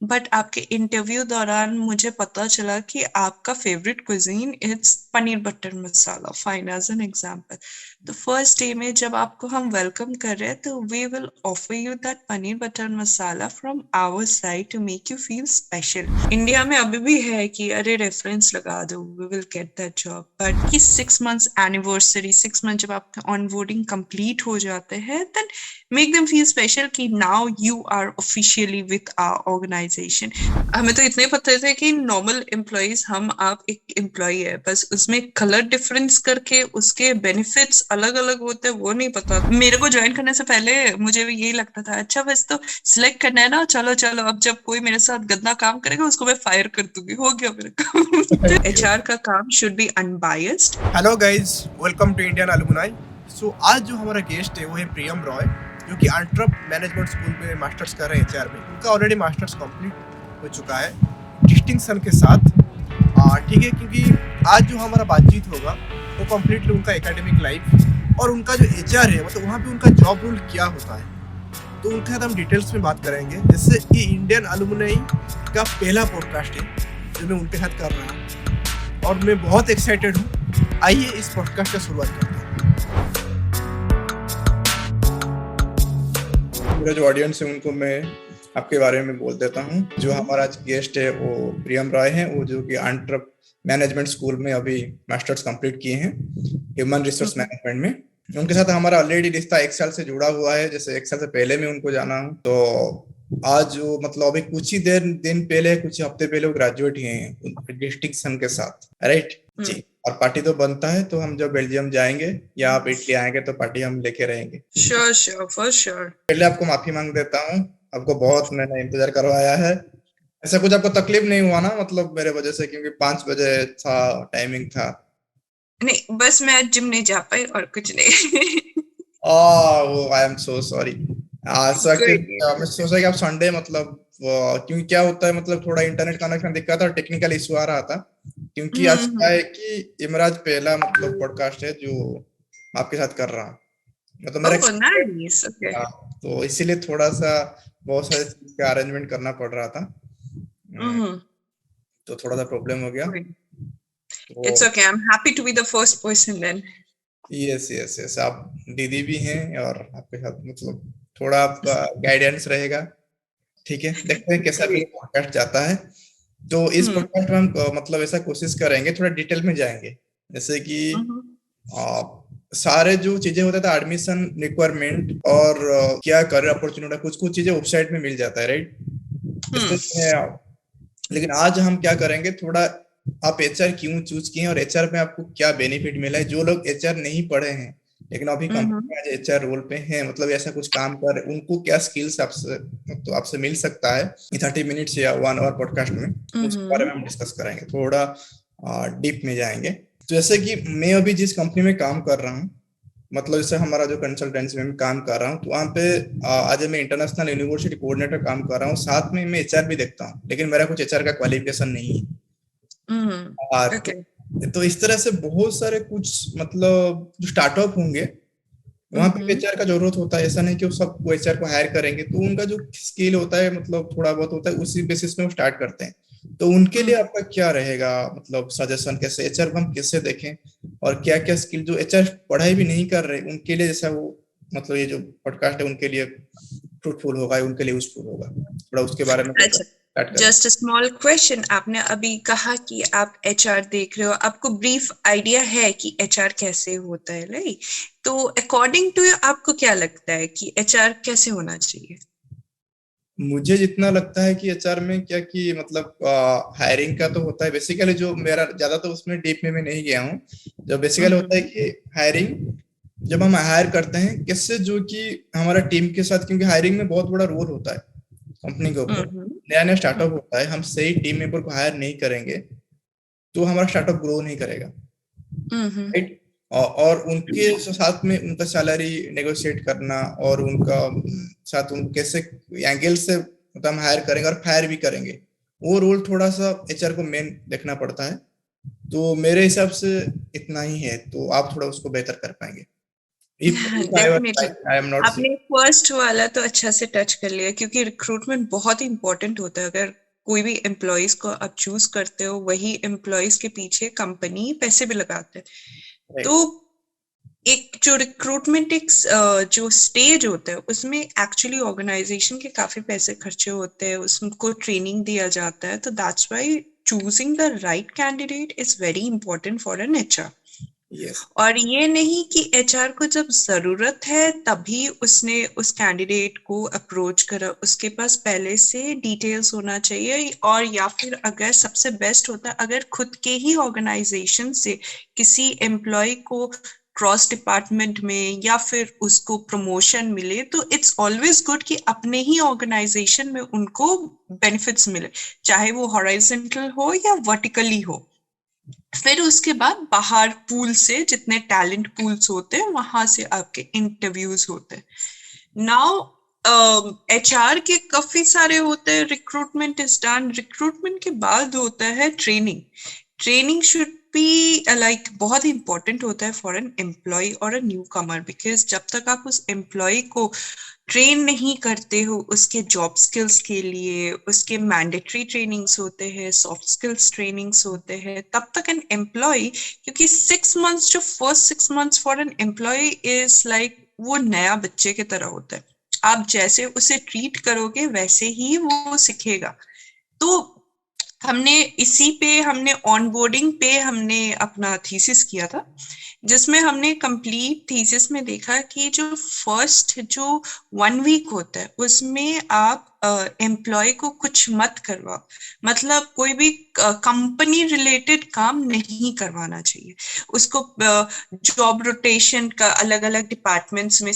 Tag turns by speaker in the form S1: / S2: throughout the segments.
S1: But आपके interview दौरान मुझे पता चला कि आपका favourite cuisine it's paneer butter masala, fine, as an example. तो फर्स्ट डे में जब आपको हम वेलकम कर रहे हैं तो we will offer you that paneer butter masala from our side to make you feel special. India में अभी भी है कि अरे रेफरेंस लगा दो, we will get that job, but कि 6 मंथ्स एनिवर्सरी, 6 मंथ जब आपका ऑनबोर्डिंग कंप्लीट हो जाते हैं, then make them feel special कि now you are officially with our organisation. हमें तो इतने पता थे कि नॉर्मल एम्प्लॉइज हम आप एक एम्प्लॉय है, बस उसमें कलर डिफरेंस करके उसके बेनिफिट्स अलग अलग होते हैं वो नहीं पता। मेरे को ज्वाइन करने से पहले मुझे भी यही लगता था, अच्छा बस तो सिलेक्ट करना है ना, चलो चलो, अब जब कोई मेरे साथ गंदा काम करेगा उसको मैं फायर कर दूंगी, हो गया मेरा काम। एचआर का काम should be unbiased.
S2: Hello guys, welcome to Indian alumni. So आज जो हमारा गेस्ट है वो है प्रियम रॉय, जो कि एंट्रप मैनेजमेंट स्कूल में मास्टर्स कर रहे हैं एचआर में। उनका ऑलरेडी मास्टर्स कंप्लीट हो चुका है डिस्टिंक्शन के साथ। ठीक है, क्योंकि आज जो हमारा बातचीत होगा वो कम्प्लीटली उनका एकेडमिक लाइफ और उनका जो एचआर है, मतलब वहाँ पे उनका जॉब रोल क्या होता है, तो उनके साथ हम डिटेल्स में बात करेंगे। जैसे ये इंडियन अलुमनाई का पहला पॉडकास्ट है जो मैं उनके साथ कर रहा हूँ और मैं बहुत एक्साइटेड हूँ। आइए इस पॉडकास्ट का शुरुआत करते हैं। मेरा जो ऑडियंस है उनको मैं आपके बारे में बोल देता हूँ। जो हमारा आज गेस्ट है वो प्रियम रॉय हैं, वो जो कि एंट्रप मैनेजमेंट स्कूल में अभी मास्टर्स कंप्लीट किए हैं ह्यूमन रिसोर्स मैनेजमेंट में। उनके साथ हमारा ऑलरेडी रिश्ता 1 साल से जुड़ा हुआ है। जैसे 1 साल से पहले मैं उनको जाना हूँ, तो आज वो मतलब अभी कुछ ही दिन पहले, कुछ हफ्ते पहले वो ग्रेजुएट हुए हैं डिस्टिंक्शन के साथ, राइट जी। और पार्टी तो बनता है, तो हम जब बेल्जियम जाएंगे या आप इटली आएंगे तो पार्टी हम लेके रहेंगे।
S1: Sure sure, for sure.
S2: पहले आपको माफी मांग देता हूँ, आपको बहुत मैंने इंतजार करवाया है। ऐसा कुछ आपको तकलीफ नहीं हुआ ना, मतलब मेरे वजह से, क्योंकि 5 बजे था टाइमिंग था।
S1: नहीं, बस मैं आज जिम नहीं जा पाई और कुछ नहीं।
S2: वो आई एम सो सॉरी।
S1: कोई नहीं।
S2: मैं सोचा कि आप संडे मतलब क्योंकि क्या होता है, मतलब थोड़ा इंटरनेट कनेक्शन दिक्कत था और टेक्निकल इशू आ रहा था। क्योंकि आज क्या है कि इमराज पहला मतलब पॉडकास्ट है जो आपके साथ कर रहा हूँ, मतलब मेरा
S1: ओह नाइस, ओके।
S2: था, तो इसीलिए थोड़ा सा बहुत सारे चीज का अरेंजमेंट करना पड़ रहा था।
S1: हम्म।
S2: तो थोड़ा सा प्रॉब्लम हो गया। तो
S1: it's okay, I am happy to be the first person then.
S2: Yes yes yes, आप दीदी भी हैं और आपके साथ मतलब थोड़ा आपका गाइडेंस रहेगा। ठीक है, देखते हैं कैसा भी पॉडकास्ट जाता है। तो इस
S1: हम्म।
S2: पॉडकास्ट में हम मतलब ऐसा कोशिश करेंगे, थोड़ा डिटेल में जाएंगे। जैसे कि आ, सारे जो चीजें होता था, एडमिशन रिक्वायरमेंट और क्या करियर अपॉर्चुनिटी, कुछ कुछ चीजें वेबसाइट में मिल जाता है, राइट।
S1: हम्म।
S2: लेकिन आज हम क्या करेंगे, थोड़ा आप एचआर क्यों चूज किए और एचआर में आपको क्या बेनिफिट मिला है। जो लोग एचआर नहीं पढ़े हैं लेकिन अभी कंपनी में आज एचआर रोल पे हैं, मतलब ऐसा कुछ काम कर रहे हैं, उनको क्या स्किल्स आपसे तो आपसे मिल सकता है 30 मिनट्स या 1 आवर पॉडकास्ट में, उसके बारे में हम डिस्कस करेंगे, थोड़ा डीप में जाएंगे। तो जैसे कि मैं अभी जिस कंपनी में काम कर रहा हूँ, मतलब जैसे हमारा जो कंसल्टेंसी में मैं काम कर रहा हूँ, तो वहाँ पे आज मैं इंटरनेशनल यूनिवर्सिटी कोऑर्डिनेटर काम कर रहा हूँ, साथ में मैं एचआर भी देखता हूँ, लेकिन मेरा कुछ एचआर का क्वालिफिकेशन नहीं है।
S1: ओके।
S2: तो इस तरह से बहुत सारे कुछ मतलब जो स्टार्टअप होंगे वहां पे एचआर का जरूरत होता है। ऐसा नहीं कि वो सब एचआर को हायर करेंगे, तो उनका जो स्किल होता है मतलब थोड़ा बहुत होता है, उसी बेसिस में वो स्टार्ट करते हैं। तो उनके लिए आपका क्या रहेगा, मतलब सजेशन, कैसे एचआर को हम कैसे देखें और क्या क्या स्किल जो एचआर पढ़ाई भी नहीं कर रहे उनके लिए, जैसा वो मतलब ये जो पॉडकास्ट है उनके लिए फ्रूटफुल होगा, उनके लिए यूजफुल होगा, थोड़ा उसके बारे में
S1: अच्छा,
S2: स्टार्ट करें।
S1: Just a small question. आपने अभी कहा कि आप एचआर देख रहे हो, आपको ब्रीफ आइडिया है कि एचआर कैसे होता है, राइट? तो अकॉर्डिंग टू यू आपको क्या लगता है कि एचआर कैसे होना चाहिए?
S2: मुझे जितना लगता है कि एचआर में क्या कि मतलब हायरिंग का तो होता है बेसिकली, जो मेरा ज्यादा तो उसमें डीप में मैं नहीं गया हूँ। जो बेसिकली होता है कि हायरिंग, जब हम हायर करते हैं किससे, जो कि हमारा टीम के साथ, क्योंकि हायरिंग में बहुत बड़ा रोल होता है कंपनी के ऊपर। नया नया स्टार्टअप होता है, हम सही टीम मेंबर को हायर नहीं करेंगे तो हमारा स्टार्टअप ग्रो नहीं करेगा, राइट। और उनके साथ में उनका सैलरी नेगोशिएट करना और उनका साथ उन कैसे एंगल से मतलब हम हायर करेंगे और फायर भी करेंगे, वो रोल थोड़ा सा एचआर को मेन देखना पड़ता है। तो मेरे हिसाब से इतना ही है, तो आप थोड़ा उसको बेहतर कर पाएंगे if I was
S1: definitely.
S2: like I am not
S1: आपने फर्स्ट वाला तो अच्छा से टच कर लिया, क्योंकि रिक्रूटमेंट बहुत ही इंपॉर्टेंट होता है। अगर कोई भी एम्प्लॉयज को आप चूज करते हो, वही एम्प्लॉयज के पीछे कंपनी पैसे भी लगाते हैं।
S2: right.
S1: तो एक जो रिक्रूटमेंट एक जो स्टेज होता है, उसमें एक्चुअली ऑर्गेनाइजेशन के काफी पैसे खर्चे होते हैं, उसको ट्रेनिंग दिया जाता है। तो that's why choosing the right candidate is very important for an HR.
S2: Yes.
S1: और ये नहीं कि एचआर को जब जरूरत है तभी उसने उस कैंडिडेट को अप्रोच करा, उसके पास पहले से डिटेल्स होना चाहिए। और या फिर अगर सबसे बेस्ट होता है अगर खुद के ही ऑर्गेनाइजेशन से किसी एम्प्लॉय को क्रॉस डिपार्टमेंट में या फिर उसको प्रमोशन मिले, तो इट्स ऑलवेज गुड कि अपने ही ऑर्गेनाइजेशन में उनको बेनिफिट्स मिले, चाहे वो हॉरिजॉन्टल हो या वर्टिकली हो। फिर उसके बाद बाहर पूल से जितने टैलेंट पूल्स होते हैं वहां से आपके इंटरव्यूज होते हैं। नाउ एचआर के काफी सारे होते हैं। रिक्रूटमेंट इज डन, रिक्रूटमेंट के बाद होता है training. Training should be like बहुत इंपॉर्टेंट होता है फॉर एन एम्प्लॉय और अ न्यू कमर, बिकॉज जब तक आप उस एम्प्लॉय को ट्रेन नहीं करते हो उसके जॉब स्किल्स के लिए, उसके मैंडेटरी ट्रेनिंग्स होते हैं, सॉफ्ट स्किल्स ट्रेनिंग्स होते हैं, तब तक एन एम्प्लॉय, क्योंकि 6 मंथ्स, जो first 6 months for an employee is like वो नया बच्चे की तरह होता है। आप जैसे उसे ट्रीट करोगे वैसे ही वो सीखेगा। तो हमने इसी पे, हमने ऑनबोर्डिंग पे हमने अपना थीसिस किया था, जिसमें हमने कंप्लीट थीसिस में देखा कि जो फर्स्ट जो 1 वीक होता है उसमें आप एम्प्लॉय को कुछ मत करवाओ। मतलब कोई भी कंपनी रिलेटेड काम नहीं करवाना चाहिए उसको। जॉब रोटेशन का अलग अलग डिपार्टमेंट्स में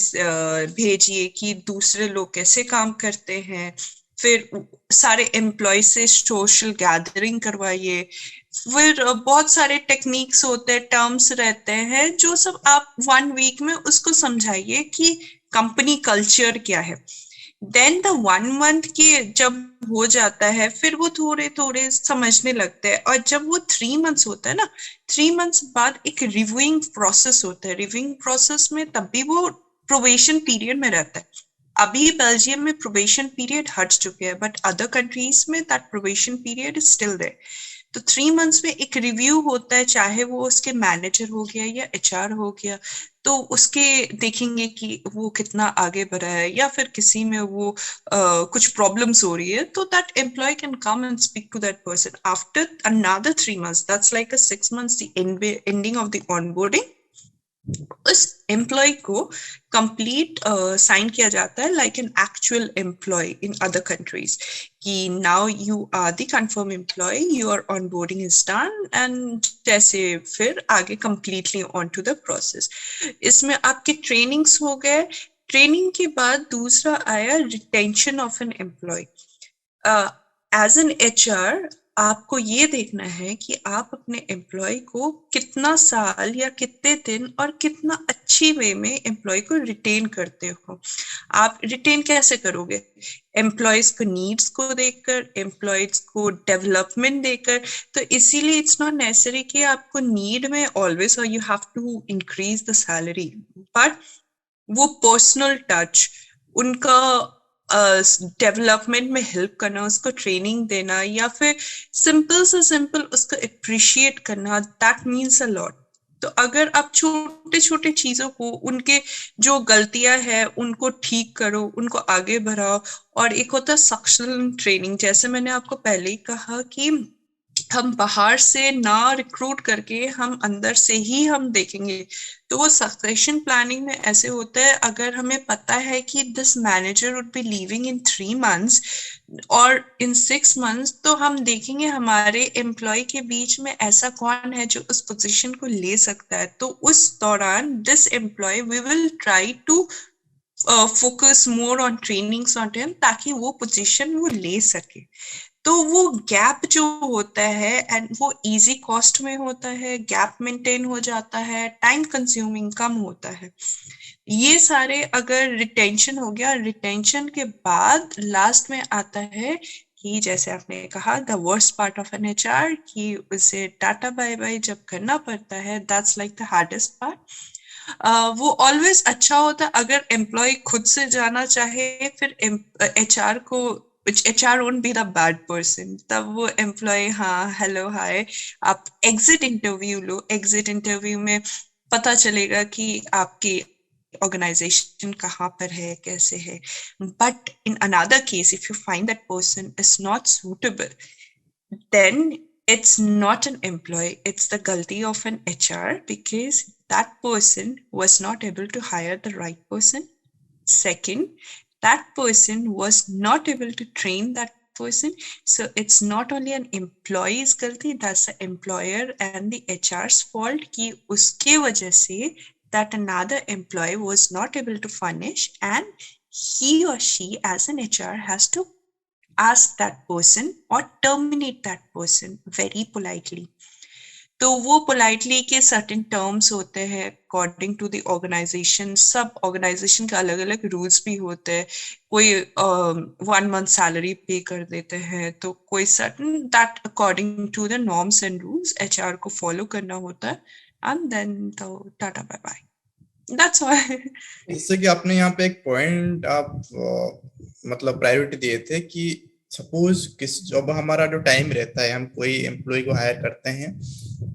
S1: भेजिए कि दूसरे लोग कैसे काम करते हैं। फिर सारे एम्प्लॉय से सोशल गैदरिंग करवाइए। फिर बहुत सारे टेक्निक्स होते हैं, टर्म्स रहते हैं, जो सब आप 1 वीक में उसको समझाइए कि कंपनी कल्चर क्या है। देन द 1 मंथ के जब हो जाता है फिर वो थोड़े थोड़े समझने लगते हैं। और जब वो 3 मंथ्स होता है ना, 3 मंथ्स बाद एक रिव्यूइंग प्रोसेस होता है। रिव्यूइंग प्रोसेस में तब भी वो प्रोबेशन पीरियड में रहता है। अभी बेल्जियम में प्रोबेशन पीरियड हट चुके हैं, बट अदर कंट्रीज में that probation period is still there. तो 3 मंथ्स में एक रिव्यू होता है, चाहे वो उसके मैनेजर हो गया या एचआर हो गया। तो उसके देखेंगे कि वो कितना आगे बढ़ा है, या फिर किसी में वो कुछ प्रॉब्लम्स हो रही है, तो that employee can come and speak to that person after another 3 months. That's like a 6 months the ending of the onboarding. उस एम्प्लॉय को कंप्लीट साइन किया जाता है like an actual employee in other countries, कि now you are the confirm employee, your onboarding is done, and जैसे फिर आगे completely on to the process. इसमें आपके ट्रेनिंग्स हो गए। ट्रेनिंग के बाद दूसरा आया retention of an employee. As an HR आपको ये देखना है कि आप अपने एम्प्लॉय को कितना साल या कितने दिन और कितना अच्छी वे में एम्प्लॉय को रिटेन करते हो। आप रिटेन कैसे करोगे? एम्प्लॉयज को नीड्स को देखकर, एम्प्लॉयज को डेवलपमेंट देकर। तो इसीलिए इट्स नॉट नेसेसरी कि आपको नीड में always you have to increase the salary, but वो पर्सनल टच, उनका डेवलपमेंट में हेल्प करना, उसको ट्रेनिंग देना, या फिर सिंपल से सिंपल उसको अप्रिशिएट करना, दैट मीन्स अ लॉट। तो अगर आप छोटे छोटे चीजों को, उनके जो गलतियां हैं उनको ठीक करो, उनको आगे बढ़ाओ। और एक होता है सक्सेशन ट्रेनिंग, जैसे मैंने आपको पहले ही कहा कि हम बाहर से ना रिक्रूट करके हम अंदर से ही हम देखेंगे। तो वो सक्सेशन प्लानिंग में ऐसे होता है, अगर हमें पता है कि this manager would be leaving in 3 months और इन 6 मंथ्स, तो हम देखेंगे हमारे एम्प्लॉय के बीच में ऐसा कौन है जो उस पोजीशन को ले सकता है। तो उस दौरान this employee we will try to focus more on trainings on him, ताकि वो पोजीशन वो ले सके। तो वो गैप जो होता है, एंड वो इजी कॉस्ट में होता है, गैप मेंटेन हो जाता है, टाइम कंज्यूमिंग कम होता है। ये सारे अगर रिटेंशन हो गया, रिटेंशन के बाद लास्ट में आता है कि जैसे आपने कहा the worst part of an HR, कि उसे टाटा बाय बाय जब करना पड़ता है, that's like the hardest part. वो ऑलवेज अच्छा होता है अगर एम्प्लॉय खुद से जाना चाहे, फिर एचआर को, HR won't be the bad person, तब वो एम्प्लॉय हाँ हेलो हाय, आप एग्जिट इंटरव्यू लो, एग्जिट इंटरव्यू में पता चलेगा कि आपकी ऑर्गेनाइजेशन कहाँ पर है, कैसे है. But in another case if you find that person is not suitable, then it's not an employee, it's the galti of an HR, because that person was not able to hire the right person. Second, that person was not able to train that person. So it's not only an employee's galti, that's the employer and the HR's fault कि उसके वजह से that another employee was not able to furnish, and he or she as an HR has to ask that person or terminate that person very politely. तो वो politely के certain terms होते हैं according to the organisation. सब organisation के अलग अलग rules भी होते हैं. कोई 1 month सैलरी पे कर देते हैं, तो कोई certain that according to the norms and rules HR को फॉलो करना होता है. एंड देन तो tata bye bye, that's all.
S2: जैसे कि आपने यहाँ पे एक पॉइंट आप मतलब प्रायोरिटी दिए थे कि सपोज किस जब हमारा जो टाइम रहता है, हम कोई एम्प्लॉय को हायर करते हैं,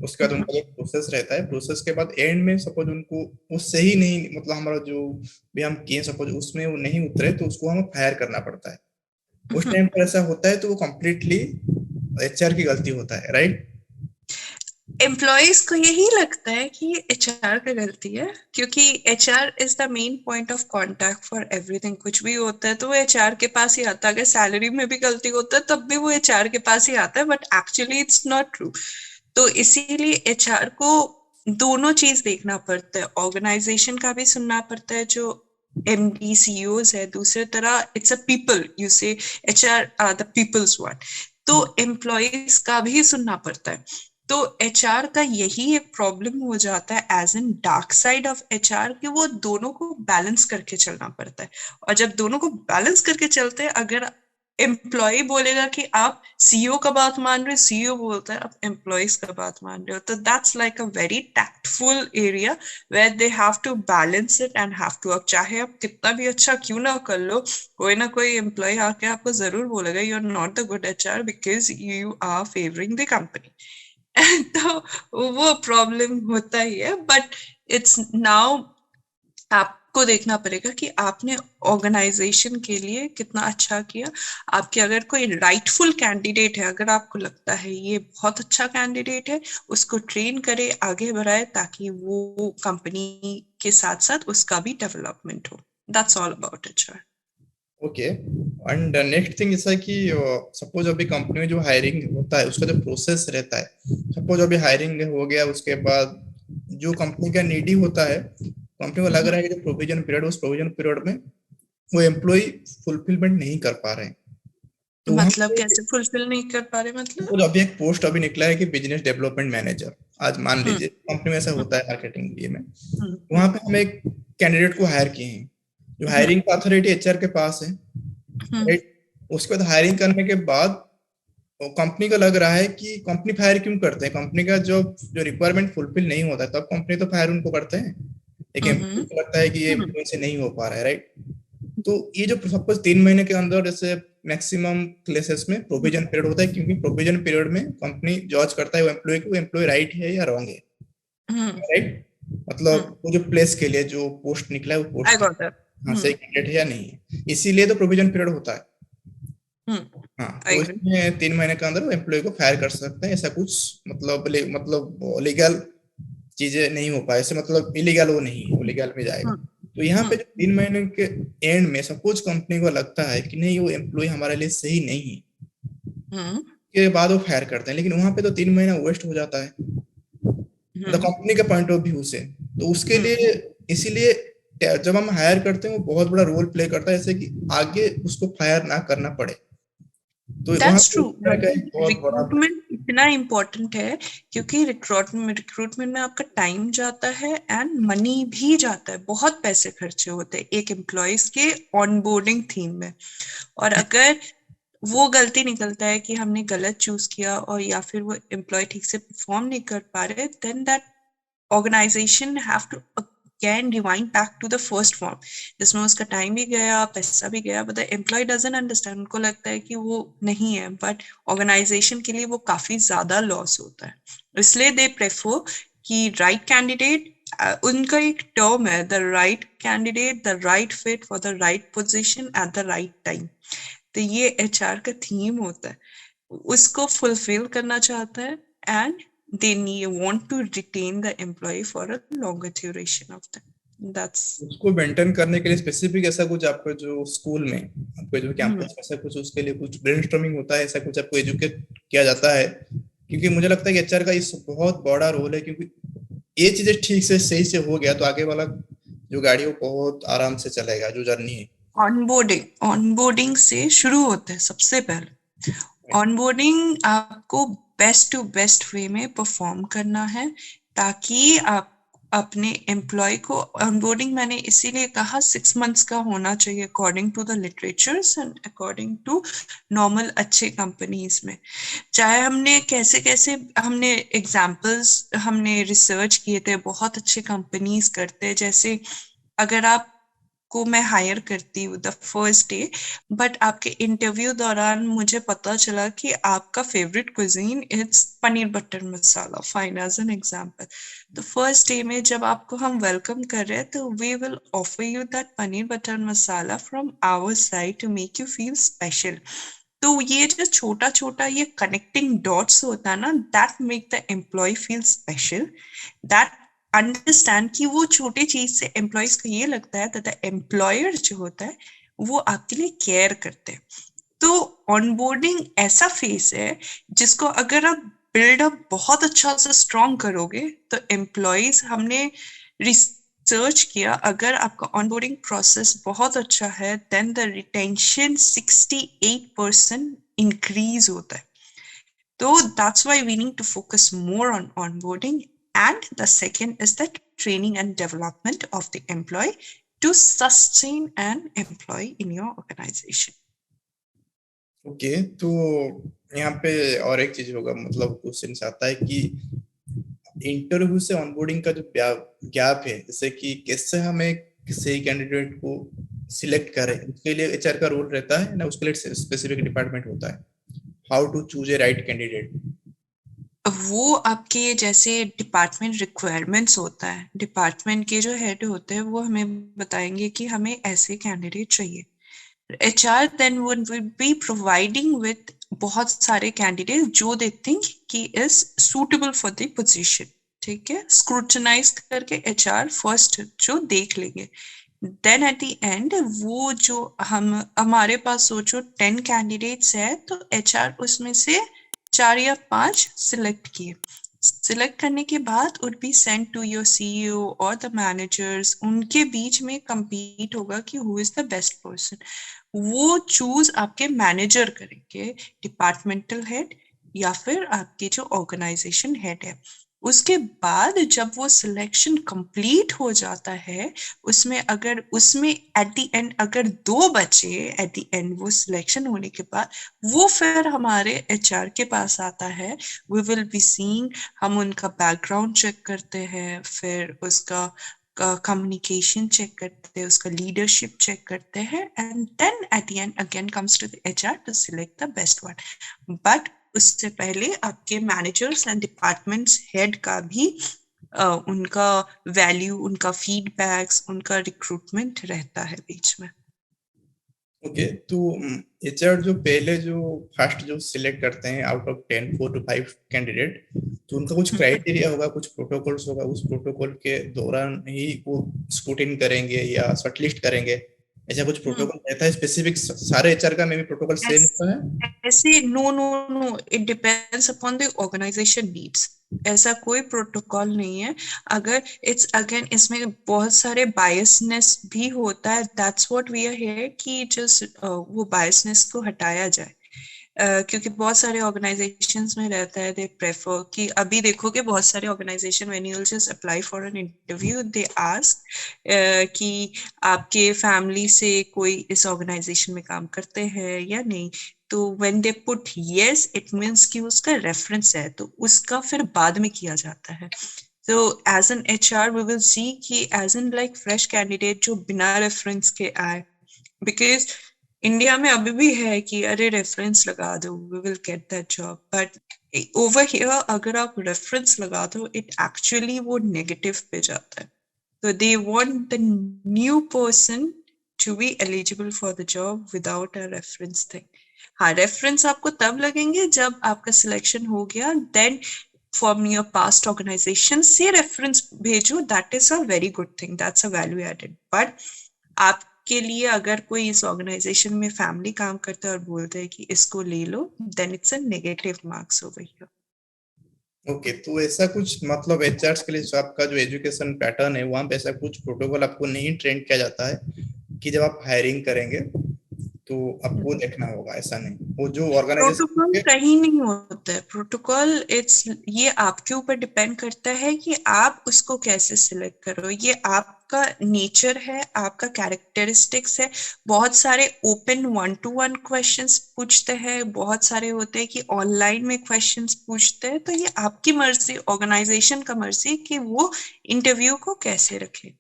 S2: उसके बाद उनका एक प्रोसेस रहता है, प्रोसेस के बाद एंड में सपोज उनको उससे ही नहीं, मतलब हमारा जो भी हम किए सपोज उसमें वो नहीं उतरे, तो उसको हमें फायर करना पड़ता है. उस टाइम पर ऐसा होता है तो वो कम्प्लीटली एचआर की गलती होता है, राइट?
S1: एम्प्लॉयज को यही लगता है कि एचआर का गलती है, क्योंकि HR is the main point of contact for everything. कुछ भी होता है तो वो एचआर के पास ही आता है. अगर सैलरी में भी गलती होता है तब भी वो एचआर के पास ही आता है, but actually it's not true. तो इसीलिए एचआर को दोनों चीज देखना पड़ता है. ऑर्गेनाइजेशन का भी सुनना पड़ता है जो एमडी सीईओज है, दूसरी तरह it's a people, you say HR are the people's one. तो एम्प्लॉयज का भी सुनना पड़ता है. तो एचआर का यही एक प्रॉब्लम हो जाता है as an dark side of HR, कि वो दोनों को बैलेंस करके चलना पड़ता है. और जब दोनों को बैलेंस करके चलते हैं, अगर एम्प्लॉय बोलेगा कि आप सीईओ का बात मान रहे हो, सीईओ बोलता है आप एम्प्लॉयज का बात मान रहे हो, तो that's like a very tactful area where they have to balance it and have to. अब चाहे आप कितना भी अच्छा क्यों ना कर लो, कोई ना कोई एम्प्लॉय आके आपको जरूर बोलेगा you are not the good HR because you are favouring the company. तो वो प्रॉब्लम होता ही है. बट इट्स नाउ आपको देखना पड़ेगा कि आपने ऑर्गेनाइजेशन के लिए कितना अच्छा किया. आपके अगर कोई राइटफुल कैंडिडेट है, अगर आपको लगता है ये बहुत अच्छा कैंडिडेट है, उसको ट्रेन करे, आगे बढ़ाए, ताकि वो कंपनी के साथ साथ उसका भी डेवलपमेंट हो. That's all about it sir.
S2: Okay. And next thing ऐसा है कि सपोज अभी कंपनी में जो हायरिंग होता है उसका जो प्रोसेस रहता है, सपोज अभी हायरिंग हो गया, उसके बाद जो कंपनी का नीडी होता है, कंपनी को लग रहा है कि जो प्रोविजन पीरियड, उस प्रोविजन पीरियड में वो एम्प्लॉय फुलफिलमेंट नहीं कर पा रहे हैं, तो वहां
S1: मतलब
S2: पे
S1: कैसे फुलफिल नहीं कर पा रहे, मतलब?
S2: सपोज अभी एक पोस्ट अभी निकला है कि बिजनेस डेवलपमेंट मैनेजर, आज मान
S1: हम्म
S2: लीजिए कंपनी में ऐसा
S1: हम्म
S2: होता है मार्केटिंग ये में,
S1: हम्म
S2: वहां पे हम एक कैंडिडेट को हायर किए हैं, जो हायरिंग का अथॉरिटी एचआर के पास है,
S1: हम्म
S2: राइट? उसके बाद हायरिंग करने के बाद कंपनी को लग रहा है कि कंपनी फायर क्यों करते हैं, कंपनी का जो जो रिक्वायरमेंट फुलफिल नहीं होता है, तब कंपनी तो फायर उनको करते हैं. एक एम्प्लॉय
S1: हम्म
S2: को लगता है कि ये
S1: हम्म
S2: एम्प्लॉय से नहीं हो पा रहा है, राइट? तो ये जो सपोज 3 महीने के अंदर जैसे मैक्सिमम केसेस में प्रोविजन पीरियड होता है, क्योंकि प्रोविजन पीरियड में कंपनी जज करता है वो एम्प्लॉय को, एम्प्लॉय राइट है या रॉन्ग है,
S1: हम्म
S2: राइट? मतलब वो जो प्लेस के लिए जो पोस्ट निकला है वो पोस्ट
S1: आई
S2: के
S1: गॉट दैट.
S2: हाँ सही कैंडिडेट है या नहीं है, इसीलिए तो प्रोविजन पीरियड होता है. हाँ,
S1: आई
S2: तो
S1: एग्री.
S2: इसमें 3 महीने के अंदर वो एम्प्लॉय को फायर कर सकते हैं, ऐसा कुछ मतलब मतलब लीगल चीजें नहीं हो पाए, ऐसे मतलब इलीगल वो नहीं है, वो लीगल में जाएगा. तो यहाँ पे जो 3 महीने के एंड में सपोज कंपनी को लगता है कि नहीं वो एम्प्लॉय हमारे लिए सही नहीं है, के बाद वो फायर करते हैं, लेकिन वहां पे तो 3 महीना वेस्ट हो जाता है मतलब कंपनी के पॉइंट ऑफ व्यू से. तो उसके लिए इसीलिए जब हम हायर करते हैं वो बहुत बड़ा रोल प्ले करता है, जैसे कि आगे उसको फायर ना करना पड़े. तो वहां
S1: दैट्स
S2: पे
S1: ट्रू.
S2: HR का एक बहुत बड़ा
S1: रिक्रूटमेंट इतना इम्पोर्टेंट है, क्योंकि रिक्रूटमेंट में आपका टाइम जाता है एंड मनी भी जाता है. बहुत पैसे खर्चे होते हैं एक एम्प्लॉयज के ऑनबोर्डिंग थीम में. और अगर वो गलती निकलता है कि हमने गलत चूज किया, और या फिर वो एम्प्लॉय ठीक से परफॉर्म नहीं कर पा रहे, then that organization have to can rewind back to the first form, जिसमें उसका टाइम भी गया, पैसा भी गया, but the employee doesn't understand, उनको लगता है कि वो नहीं है, बट ऑर्गेनाइजेशन के लिए वो काफी ज्यादा लॉस होता है। इसलिए दे प्रेफर कि राइट कैंडिडेट, उनका एक टर्म है, the right candidate, the right fit for the right position at the right time. तो ये एचआर का थीम होता है, उसको फुलफिल करना चाहता है, and they need want to retain the employee for a longer duration of time. That's
S2: उसको मेंटेन करने के लिए स्पेसिफिक ऐसा कुछ आपका जो स्कूल में, आपके जो
S1: hmm.
S2: कैंपस में ऐसा कुछ उसके लिए कुछ ब्रेनस्टॉर्मिंग होता है, ऐसा कुछ आपको एजुकेट किया जाता है? क्योंकि मुझे लगता है कि एचआर का इस बहुत बड़ा रोल है, क्योंकि ये चीजें ठीक से सही से हो गया तो आगे वाला जो गाड़ी वो बहुत आराम से चलेगा, जो जर्नी है।
S1: ऑनबोर्डिंग से शुरू होता है सबसे पहले। ऑनबोर्डिंग आपको बेस्ट टू बेस्ट वे में परफॉर्म करना है, ताकि आप अपने एम्प्लॉय को, ऑनबोर्डिंग मैंने इसीलिए कहा 6 मंथ्स का होना चाहिए according to the literatures and according to normal अच्छे कंपनीज में। चाहे हमने कैसे कैसे हमने एग्जाम्पल्स, हमने रिसर्च किए थे, बहुत अच्छे कंपनीज करते, जैसे अगर आप को मैं हायर करती हूँ द फर्स्ट डे, बट आपके इंटरव्यू दौरान मुझे पता चला कि आपका favourite cuisine it's paneer butter masala, fine as an example. तो फर्स्ट डे में जब आपको हम वेलकम कर रहे हैं, तो we will offer you that paneer butter masala from our side to make you feel special. तो ये जो छोटा छोटा ये कनेक्टिंग डॉट्स होता है ना, that make the employee feel special, that understand कि वो छोटी चीज से एम्प्लॉयज को ये लगता है दैट द एम्प्लॉयर जो होता है वो आपके लिए केयर करते हैं। तो ऑनबोर्डिंग ऐसा फेस है जिसको अगर आप बिल्डअप बहुत अच्छा से स्ट्रॉन्ग करोगे, तो एम्प्लॉयज, हमने रिसर्च किया, अगर आपका ऑनबोर्डिंग प्रोसेस बहुत अच्छा है, देन द रिटेंशन 68% इंक्रीज होता है। So that's why we need to focus more on onboarding. And the second is the training and development of the employee to sustain an employee in your organization.
S2: Okay, तो यहाँ पे और एक चीज होगा, मतलब क्वेश्चन आता है कि इंटरव्यू से ऑनबोर्डिंग का जो गैप है, जैसे कि कैसे हम एक सही कैंडिडेट को सिलेक्ट करें, उसके लिए एचआर का रोल रहता है ना, उसके लिए स्पेसिफिक डिपार्टमेंट होता है, how to choose a right candidate?
S1: वो आपके जैसे डिपार्टमेंट रिक्वायरमेंट्स होता है, डिपार्टमेंट के जो हेड होते हैं वो हमें बताएंगे कि हमें ऐसे कैंडिडेट चाहिए। HR then would be providing with बहुत सारे कैंडिडेट जो दे थिंक कि is suitable for the position, ठीक है, स्क्रूटनाइज करके HR फर्स्ट जो देख लेंगे, देन एट द एंड वो जो हम हमारे पास सोचो 10 कैंडिडेट्स है, तो HR उसमें से 4 या 5 सिलेक्ट किए, सिलेक्ट करने के बाद would be sent to your CEO और the managers, उनके बीच में compete होगा कि who is the best person। वो चूज आपके मैनेजर करेंगे, डिपार्टमेंटल हेड या फिर आपके जो ऑर्गेनाइजेशन हेड है। उसके बाद जब वो सिलेक्शन कंप्लीट हो जाता है, उसमें एट द एंड अगर 2 बचे एट द एंड वो सिलेक्शन होने के बाद, वो फिर हमारे एचआर के पास आता है। वी विल बी सीइंग, हम उनका बैकग्राउंड चेक करते हैं, फिर उसका कम्युनिकेशन चेक करते हैं, उसका लीडरशिप चेक करते हैं, and then at the end again comes to the HR to select the best one. But उससे पहले आपके मैनेजर्स एंड डिपार्टमेंट्स हेड का भी उनका वैल्यू, उनका फीडबैक्स, उनका रिक्रूटमेंट रहता है बीच में।
S2: ओके, तो एचआर जो पहले जो फर्स्ट जो सिलेक्ट करते हैं आउट ऑफ 10 4 to 5 कैंडिडेट, तो उनका कुछ क्राइटेरिया होगा, कुछ प्रोटोकॉल्स होगा, उस प्रोटोकॉल के दौरान ही वो स्क्रूटिन करेंगे या शॉर्टलिस्ट करेंगे, ऐसा कुछ प्रोटोकॉल रहता है स्पेसिफिक? सारे एचआर का में भी प्रोटोकॉल सेम होता है?
S1: ऐसे no, it depends upon the organisation needs, ऐसा कोई प्रोटोकॉल नहीं है। अगर इट्स अगेन इसमें बहुत सारे बायसनेस भी होता है, that's what we are here कि जस्ट वो बायसनेस को हटाया जाए। क्योंकि बहुत सारे ऑर्गेनाइजेशंस में रहता है, दे प्रेफर कि अभी देखोगे बहुत सारे organisation when you just apply for an interview, they ask कि आपके फैमिली से कोई इस ऑर्गेनाइजेशन में काम करते हैं या नहीं। तो when they put yes, it means कि उसका रेफरेंस है, तो उसका फिर बाद में किया जाता है। So as an HR we will see कि as in like fresh candidate जो बिना reference के आए, because इंडिया में अभी भी है कि अरे रेफरेंस लगा दो we will get that job, but over here अगर आप रेफरेंस लगा दो it actually वो नेगेटिव पे जाता है. So they want the new person to be eligible for the job without a reference thing. हाँ, रेफरेंस आपको तब लगेंगे जब आपका सिलेक्शन हो गया, then from your past organization से रेफरेंस भेजो, that is a very good thing, that's a value added. but आपके लिए अगर कोई इस ऑर्गेनाइजेशन में फैमिली काम करता है और बोलते है कि इसको ले लो, then it's a negative marks over here.
S2: Okay, तो ऐसा कुछ मतलब एचआर के लिए जो आपका जो एजुकेशन पैटर्न है वहां पे ऐसा कुछ प्रोटोकॉल आपको नहीं ट्रेन किया जाता है कि जब आप हायरिंग करेंगे तो आपको देखना होगा, ऐसा नहीं, वो जो ऑर्गेनाइजेशन
S1: प्रोटोकॉल कहीं नहीं होता है. प्रोटोकॉल इट्स ये आपके ऊपर डिपेंड करता है कि आप उसको कैसे सिलेक्ट करो. ये आपका नेचर है, आपका कैरेक्टरिस्टिक्स है. बहुत सारे ओपन 1-to-1 क्वेश्चंस पूछते हैं, बहुत सारे होते हैं कि ऑनलाइन में क्वेश्चंस पूछते हैं. तो ये आपकी मर्जी, ऑर्गेनाइजेशन का मर्जी कि वो इंटरव्यू को कैसे रखे.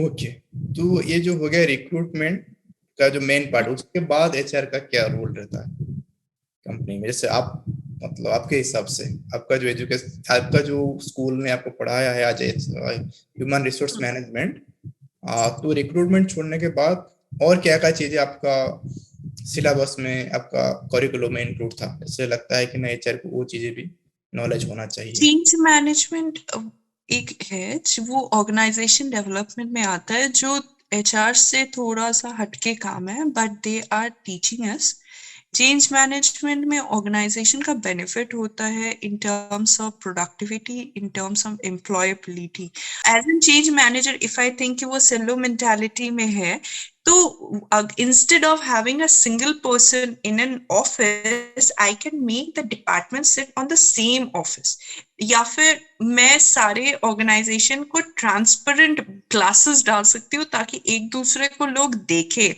S2: ओके, तो ये जो हो गया रिक्रूटमेंट का जो मेन पार्ट, उसके बाद एचआर का क्या रोल रहता है कंपनी में? जैसे आप मतलब आपके हिसाब से आपका जो एजुकेशन, आपका जो स्कूल में आपको पढ़ाया है आज ह्यूमन रिसोर्स मैनेजमेंट, तो रिक्रूटमेंट छोड़ने के बाद और क्या क्या चीजें आपका सिलेबस में, आपका करिकुलम में इंक्लूड था? ऐसे लगता है कि ना एचआर को वो चीजें भी नॉलेज होना चाहिए.
S1: चेंज मैनेजमेंट एक है वो ऑर्गेनाइजेशन डेवलपमेंट में आता है, जो एचआर से थोड़ा सा हटके काम है, but they are teaching us. Change management में ऑर्गेनाइजेशन का बेनिफिट होता है in terms of productivity, in terms of employability. As an change manager if I think वो सिलो मेंटालिटी में है, तो instead of having a single person in an office, I can make the department sit on the same office. या फिर मैं सारे organisation को transparent glasses डाल सकती हूँ ताकि एक दूसरे को लोग देखें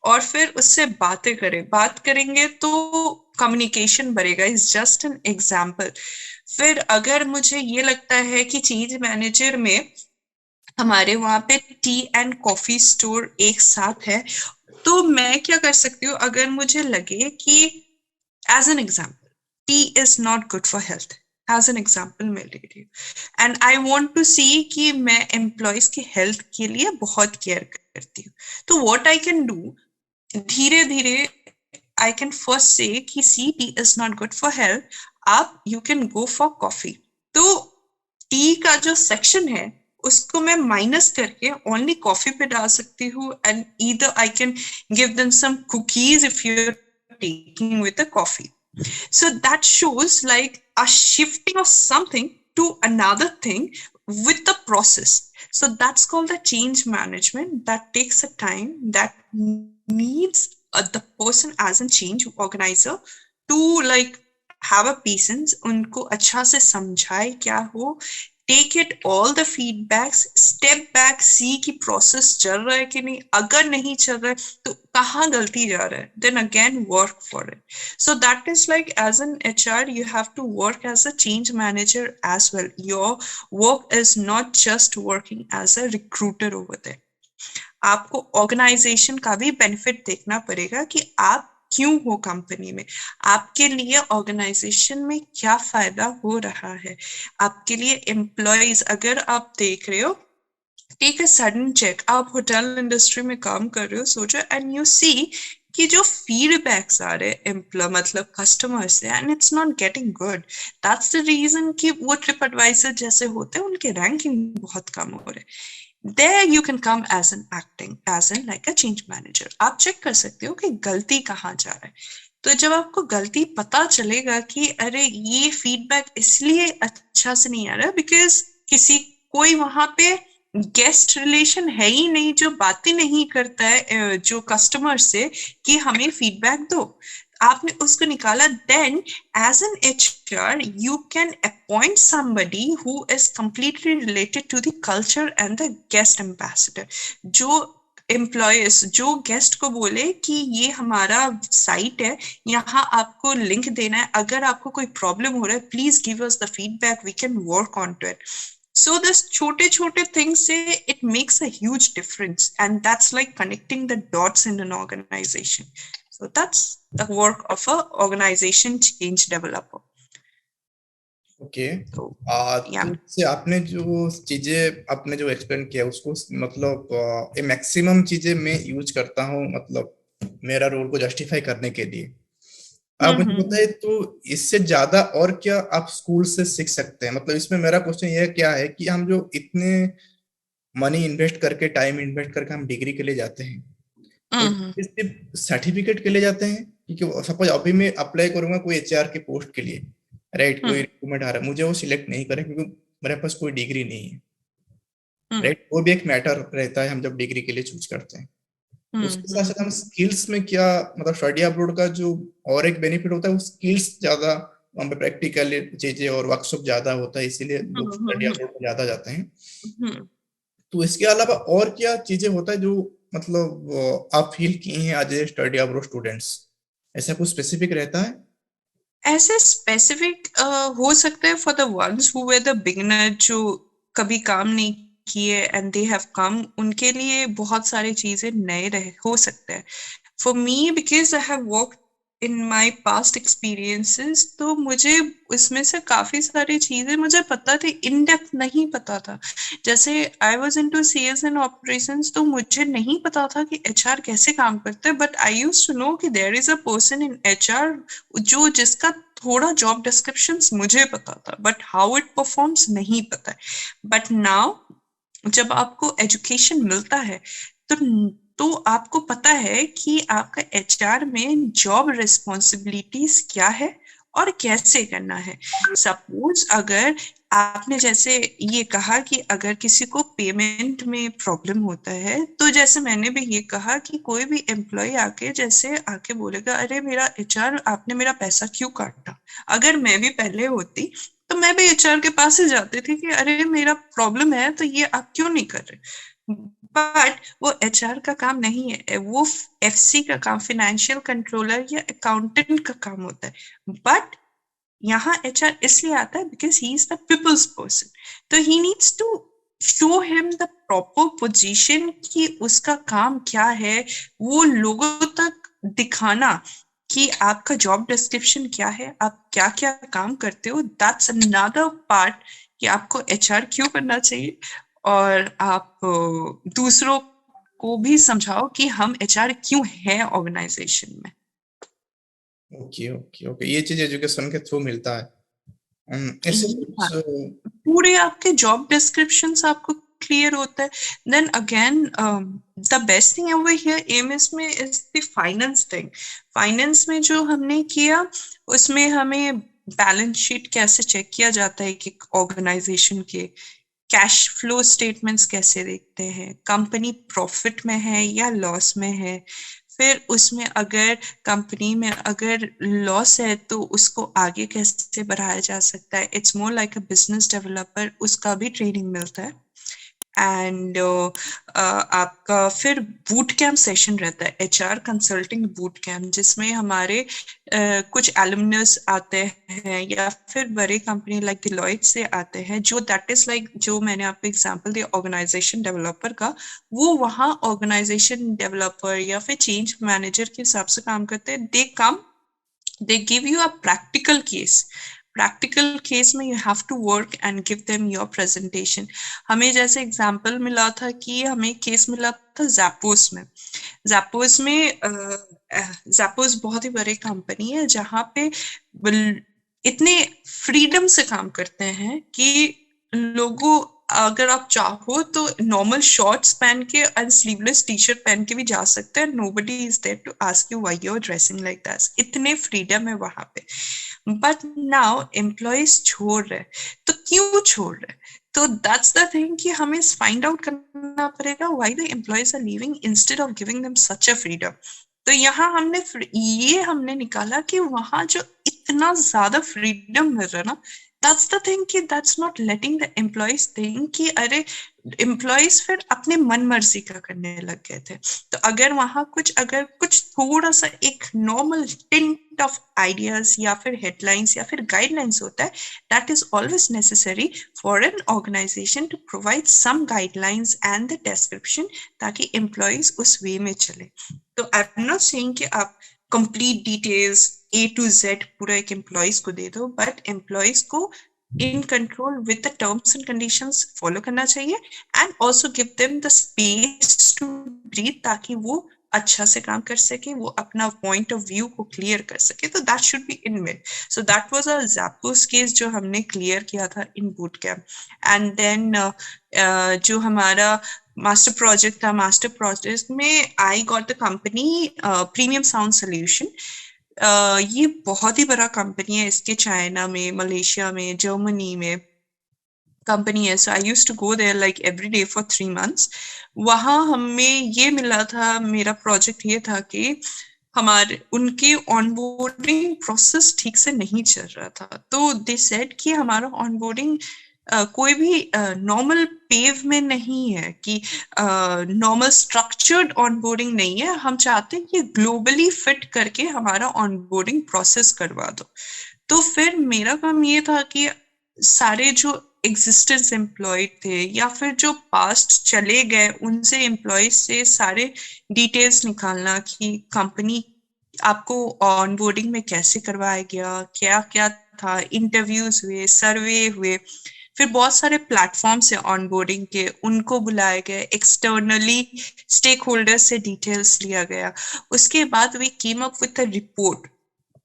S1: और फिर उससे बातें करें. बात करेंगे तो कम्युनिकेशन बढ़ेगा. Is just an example. फिर अगर मुझे ये लगता है कि चेंज मैनेजर में हमारे वहां पे टी एंड कॉफी स्टोर एक साथ है, तो मैं क्या कर सकती हूँ, अगर मुझे लगे कि as an example tea is not good for health, as an example मैं ले रही हूँ, and I want to see कि मैं एम्प्लॉयज की हेल्थ के लिए बहुत केयर करती हूँ, तो व्हाट आई कैन डू, धीरे धीरे आई कैन फर्स्ट से कि see tea is not good for health, आप you can go for coffee. तो टी का जो सेक्शन है उसको मैं माइनस करके ओनली कॉफी पे डाल सकती हूँ, and either I can give them some cookies if you are taking with the coffee. So that shows like a shifting of something to another thing with the process. So that's called the change management. That takes a time, that needs the person as a change organizer to like have a patience, उनको अच्छा से समझाए क्या हो, take it all the feedbacks, step back, see कि process चल रहा है कि नहीं, अगर नहीं चल रहा है तो कहाँ गलती जा रहा है, then again work for it. So that is like as an HR you have to work as a change manager as well. Your work is not just working as a recruiter over there. आपको organisation का भी benefit देखना पड़ेगा कि आप क्यों हो company में, आपके लिए ऑर्गेनाइजेशन में क्या फायदा हो रहा है, आपके लिए एम्प्लॉयज. अगर आप देख रहे हो, टेक अ सडन चेक, आप होटल इंडस्ट्री में काम कर रहे हो, सोचो, एंड यू सी कि जो फीडबैक्स आ रहे एम्प्लॉय मतलब कस्टमर से, and it's not getting good. That's the reason कि वो ट्रिप एडवाइजर जैसे होते हैं उनके रैंकिंग बहुत कम हो रहे. There you can come as an acting, as in like a change manager. आप चेक कर सकते हो कि गलती कहाँ जा रहा है. तो जब आपको गलती पता चलेगा कि अरे ये फीडबैक इसलिए अच्छा से नहीं आ रहा बिकॉज किसी कोई वहां पे गेस्ट रिलेशन है ही नहीं जो बातें नहीं करता है जो कस्टमर से कि हमें फीडबैक दो, आपने उसको निकाला, then as an HR you can appoint somebody who is completely related to the culture and the guest ambassador, जो एम्प्लॉयर्स जो गेस्ट को बोले कि ये हमारा साइट है, यहाँ आपको लिंक देना है, अगर आपको कोई प्रॉब्लम हो रहा है please give us the feedback, we can work on to it. So this छोटे छोटे things say it makes a huge difference, and that's like connecting the dots in an organization. So that's the work of a organization change developer.
S2: Okay.
S1: So
S2: तो
S1: yeah.
S2: से आपने जो चीजें आपने जो explain किया उसको मतलब ये मैक्सिमम चीजें मैं यूज करता हूँ मतलब मेरा रोल को जस्टिफाई करने के लिए। आप मुझे
S1: हम्म.
S2: बताइए तो इससे ज्यादा और क्या आप स्कूल से सीख सकते हैं? मतलब इसमें मेरा क्वेश्चन यह क्या है कि हम जो इतने मनी इन्वेस्ट करके टाइम इन्वेस्ट करके हम डिग्री के लिए जाते हैं तो
S1: हम्म.
S2: सिर्फ सर्टिफिकेट के लिए जाते हैं? क्योंकि सपोज अभी मैं अप्लाई करूंगा कोई एचआर के पोस्ट के लिए, राइट, कोई
S1: हम्म.
S2: रिक्रूटमेंट आ रहा है, मुझे वो सिलेक्ट नहीं करें क्योंकि मेरे पास कोई डिग्री नहीं है,
S1: हम्म.
S2: राइट, वो भी एक मैटर रहता है हम जब डिग्री के लिए चूज करते हैं। उसके साथ साथ हम
S1: हम्म.
S2: स्किल्स में क्या मतलब स्टडी अब्रोड का जो और एक बेनिफिट होता है वो स्किल्स ज्यादा हम प्रैक्टिकल चीजें और वर्कशॉप ज्यादा होता है इसीलिए लोग स्टडी
S1: हम्म.
S2: अब्रोड में ज्यादा जाते हैं।
S1: हम्म.
S2: तो इसके अलावा और क्या चीजें होता है जो मतलब आप फील किए हैं as a study abroad students? ऐसा कुछ स्पेसिफिक रहता है?
S1: ऐसे स्पेसिफिक हो सकते हैं for the ones who were the beginner, जो कभी काम नहीं किए एंड दे हैव कम, उनके लिए बहुत सारी चीजें नए रह हो सकते हैं. For me because I have work in my past experiences, तो मुझे इसमें से काफी सारी चीजें मुझे पता थी, इन डेप्थ नहीं पता था. जैसे I was into sales and operations, तो मुझे नहीं पता था कि एचआर कैसे काम करते हैं, but I used to know that there is a person in HR जो जिसका थोड़ा जॉब डिस्क्रिप्शन मुझे पता था, बट हाउ इट परफॉर्म्स नहीं पता है. बट नाउ जब आपको एजुकेशन मिलता है तो आपको पता है कि आपका एचआर में जॉब रिस्पॉन्सिबिलिटीज क्या है और कैसे करना है. सपोज अगर आपने जैसे ये कहा कि अगर किसी को पेमेंट में प्रॉब्लम होता है, तो जैसे मैंने भी ये कहा कि कोई भी एम्प्लॉय आके जैसे आके बोलेगा अरे मेरा एचआर आपने मेरा पैसा क्यों काटा, अगर मैं भी पहले होती तो मैं भी एचआर के पास ही जाती थी कि अरे मेरा प्रॉब्लम है तो ये आप क्यों नहीं कर रहे. बट वो एचआर का काम नहीं है, वो एफसी का काम, फाइनेंशियल कंट्रोलर या अकाउंटेंट का काम होता है. बट यहाँ एचआर इसलिए आता है because he is the people's person, तो he needs to show him the proper position कि उसका काम क्या है, वो लोगों तक दिखाना कि आपका जॉब डिस्क्रिप्शन क्या है, आप क्या क्या काम करते हो. दैट्स अनदर पार्ट कि आपको एचआर क्यों करना चाहिए, और आप दूसरों को भी समझाओ कि हम एचआर क्यों है ऑर्गेनाइजेशन में.
S2: ओके ओके ओके, ये चीज एजुकेशन के थ्रू मिलता है। ऐसे
S1: हाँ,
S2: कुछ
S1: पूरे आपके जॉब डिस्क्रिप्शंस आपको क्लियर होता है. Then again the best thing over here MS में is the finance thing. Finance में जो हमने किया उसमें हमें बैलेंस शीट कैसे चेक किया जाता है कि ऑर्गेनाइजेशन के कैश फ्लो स्टेटमेंट्स कैसे देखते हैं, कंपनी प्रॉफिट में है या लॉस में है, फिर उसमें अगर कंपनी में अगर लॉस है तो उसको आगे कैसे बढ़ाया जा सकता है. It's more like a business developer, उसका भी ट्रेनिंग मिलता है. एंड आपका फिर बूट कैंप सेशन रहता है, एचआर कंसल्टिंग बूट कैंप, जिसमें हमारे कुछ एलुमनस आते हैं या फिर बड़े कंपनी लाइक डिलॉयट से आते हैं, जो दैट इज लाइक जो मैंने आपको एग्जांपल दिया ऑर्गेनाइजेशन डेवलपर का, वो वहाँ ऑर्गेनाइजेशन डेवलपर या फिर चेंज मैनेजर के हिसाब से काम करते हैं. दे कम, they give you a practical case में you have to work and give them your presentation. हमें जैसे एग्जांपल मिला था कि हमें केस मिला था जैपोस में. जैपोस में जैपोस बहुत ही बड़ी कंपनी है जहाँ पे इतने फ्रीडम से काम करते हैं कि लोगों, अगर आप चाहो तो नॉर्मल शॉर्ट्स पहन के और स्लीवलेस टी शर्ट पहन के भी जा सकते हैं. Nobody is there to ask you why you are dressing like that, इतने फ्रीडम है वहां पे. बट नाउ एम्प्लॉयज छोड़ रहे, तो क्यों छोड़ रहे? तो दैट्स द थिंग कि हमें फाइंड आउट करना पड़ेगा why the employees are leaving instead of giving them such a freedom. तो यहाँ हमने निकाला कि वहां जो इतना ज्यादा फ्रीडम मिल रहा है ना, that's the thing कि that's not letting the employees think कि अरे employees फिर अपने मन मर्जी का करने लग गए थे। तो अगर कुछ थोड़ा सा एक normal tint of ideas या फिर headlines या फिर guidelines होता है, that is always necessary for an organization to provide some guidelines and the description ताकि employees उस way में चले। तो I'm not saying कि आप complete details A to Z पूरा एक employees को दे दो, but employees को in control with the terms and conditions follow करना चाहिए and also give them the space to breathe ताकि वो अच्छा से काम कर सके, वो अपना point of view को clear कर सके। तो that should be in mid. So that was a Zappos case जो हमने clear किया था in boot camp. And then जो हमारा मास्टर प्रोजेक्ट था, मास्टर प्रोजेक्ट में I got the company premium sound solution. ये बहुत ही बड़ा कंपनी है, इसके चाइना में, मलेशिया में, जर्मनी में कंपनी है। So I used to go there like every day for 3 months। वहां हमें ये मिला था, मेरा प्रोजेक्ट ये था कि हमारे उनके ऑनबोर्डिंग प्रोसेस ठीक से नहीं चल रहा था। तो दे सेड कि हमारा ऑनबोर्डिंग कोई भी नॉर्मल पेव में नहीं है, कि नॉर्मल स्ट्रक्चर्ड ऑनबोर्डिंग नहीं है। हम चाहते हैं कि ग्लोबली फिट करके हमारा ऑनबोर्डिंग प्रोसेस करवा दो। तो फिर मेरा काम ये था कि सारे जो एग्जिस्टेंस एम्प्लॉयड थे या फिर जो पास्ट चले गए उनसे एम्प्लॉयज से सारे डिटेल्स निकालना कि कंपनी आपको ऑनबोर्डिंग में कैसे करवाया गया, क्या क्या था, इंटरव्यूज हुए, सर्वे हुए। फिर बहुत सारे प्लेटफॉर्म्स है ऑनबोर्डिंग के, उनको बुलाया गया, एक्सटर्नली स्टेक होल्डर्स से डिटेल्स लिया गया। उसके बाद we came up with a report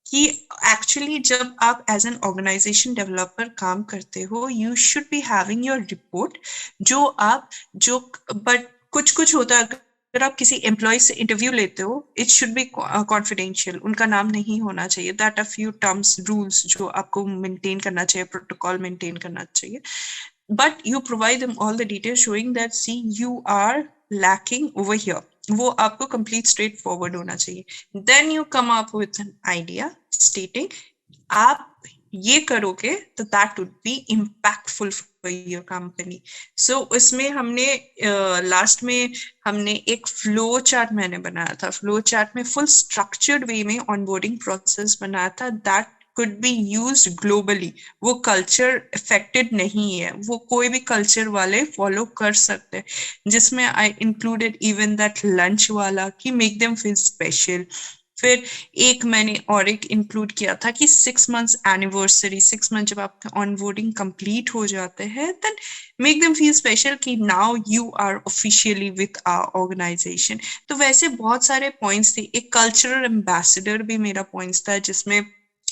S1: कि एक्चुअली जब आप एज एन ऑर्गेनाइजेशन डेवलपर काम करते हो, you should be having your report but कुछ होता है, अगर आप किसी एम्प्लॉय से इंटरव्यू लेते हो, इट शुड बी कॉन्फिडेंशियल, उनका नाम नहीं होना चाहिए। That are few terms rules जो आपको मेंटेन करना चाहिए, प्रोटोकॉल मेंटेन करना चाहिए। but you provide them all the details showing that see you are lacking over here, वो आपको complete straight forward होना चाहिए। then you come up with an idea stating आप ये करोगे तो that would be impactful for your company। so उसमें हमने लास्ट में हमने एक फ्लो चार्ट मैंने बनाया था। फ्लो चार्ट में फुल स्ट्रक्चर्ड वे में ऑनबोर्डिंग प्रोसेस बनाया था that could be used globally। वो कल्चर अफेक्टेड नहीं है, वो कोई भी कल्चर वाले फॉलो कर सकते हैं, जिसमें आई इंक्लूडेड इवन दैट लंच वाला कि मेक देम फील स्पेशल। फिर एक मैंने और एक इंक्लूड किया था कि 6 months एनिवर्सरी, 6 months जब आपका ऑनबोर्डिंग कंप्लीट हो जाते हैं, then make them feel special कि now you are officially with our organisation. तो वैसे बहुत सारे पॉइंट्स थे। एक कल्चरल एम्बेसडर भी मेरा पॉइंट्स था, जिसमें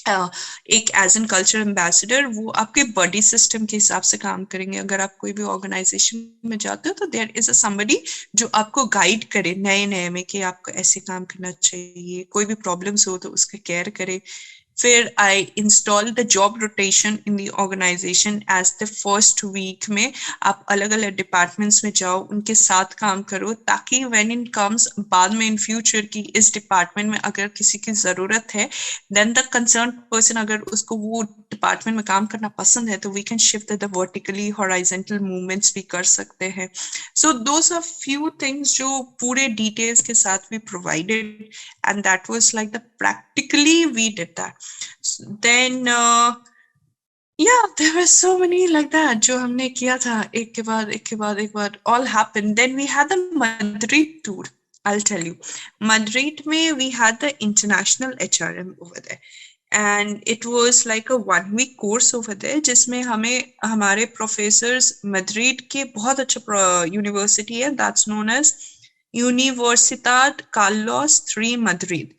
S1: एक एज एन कल्चर एम्बेसडर वो आपके बॉडी सिस्टम के हिसाब से काम करेंगे। अगर आप कोई भी ऑर्गेनाइजेशन में जाते हो तो देयर इज अ समबडी जो आपको गाइड करे नए नए में कि आपको ऐसे काम करना चाहिए, कोई भी प्रॉब्लम्स हो तो उसका केयर करे। फिर I install the job rotation in the organization as the first week में आप अलग अलग डिपार्टमेंट्स में जाओ, उनके साथ काम करो, ताकि व्हेन इन कम्स बाद में इन फ्यूचर की इस डिपार्टमेंट में अगर किसी की जरूरत है, देन द कंसर्न पर्सन अगर उसको वो डिपार्टमेंट में काम करना पसंद है तो we can shift the vertically horizontal movements भी कर सकते हैं। So those are few things जो पूरे डिटेल्स के साथ भी provided, and that was like the practically we did that. then yeah, there were so many like that जो हमने किया था, एक के बाद एक के बाद एक बार all happened। then we had the Madrid tour। I'll tell you, Madrid में we had the international HRM over there and it was like a 1 week course over there, जिसमें हमें हमारे प्रोफेसर्स मद्रिद के बहुत अच्छा यूनिवर्सिटी है, that's known as Universidad Carlos III Madrid।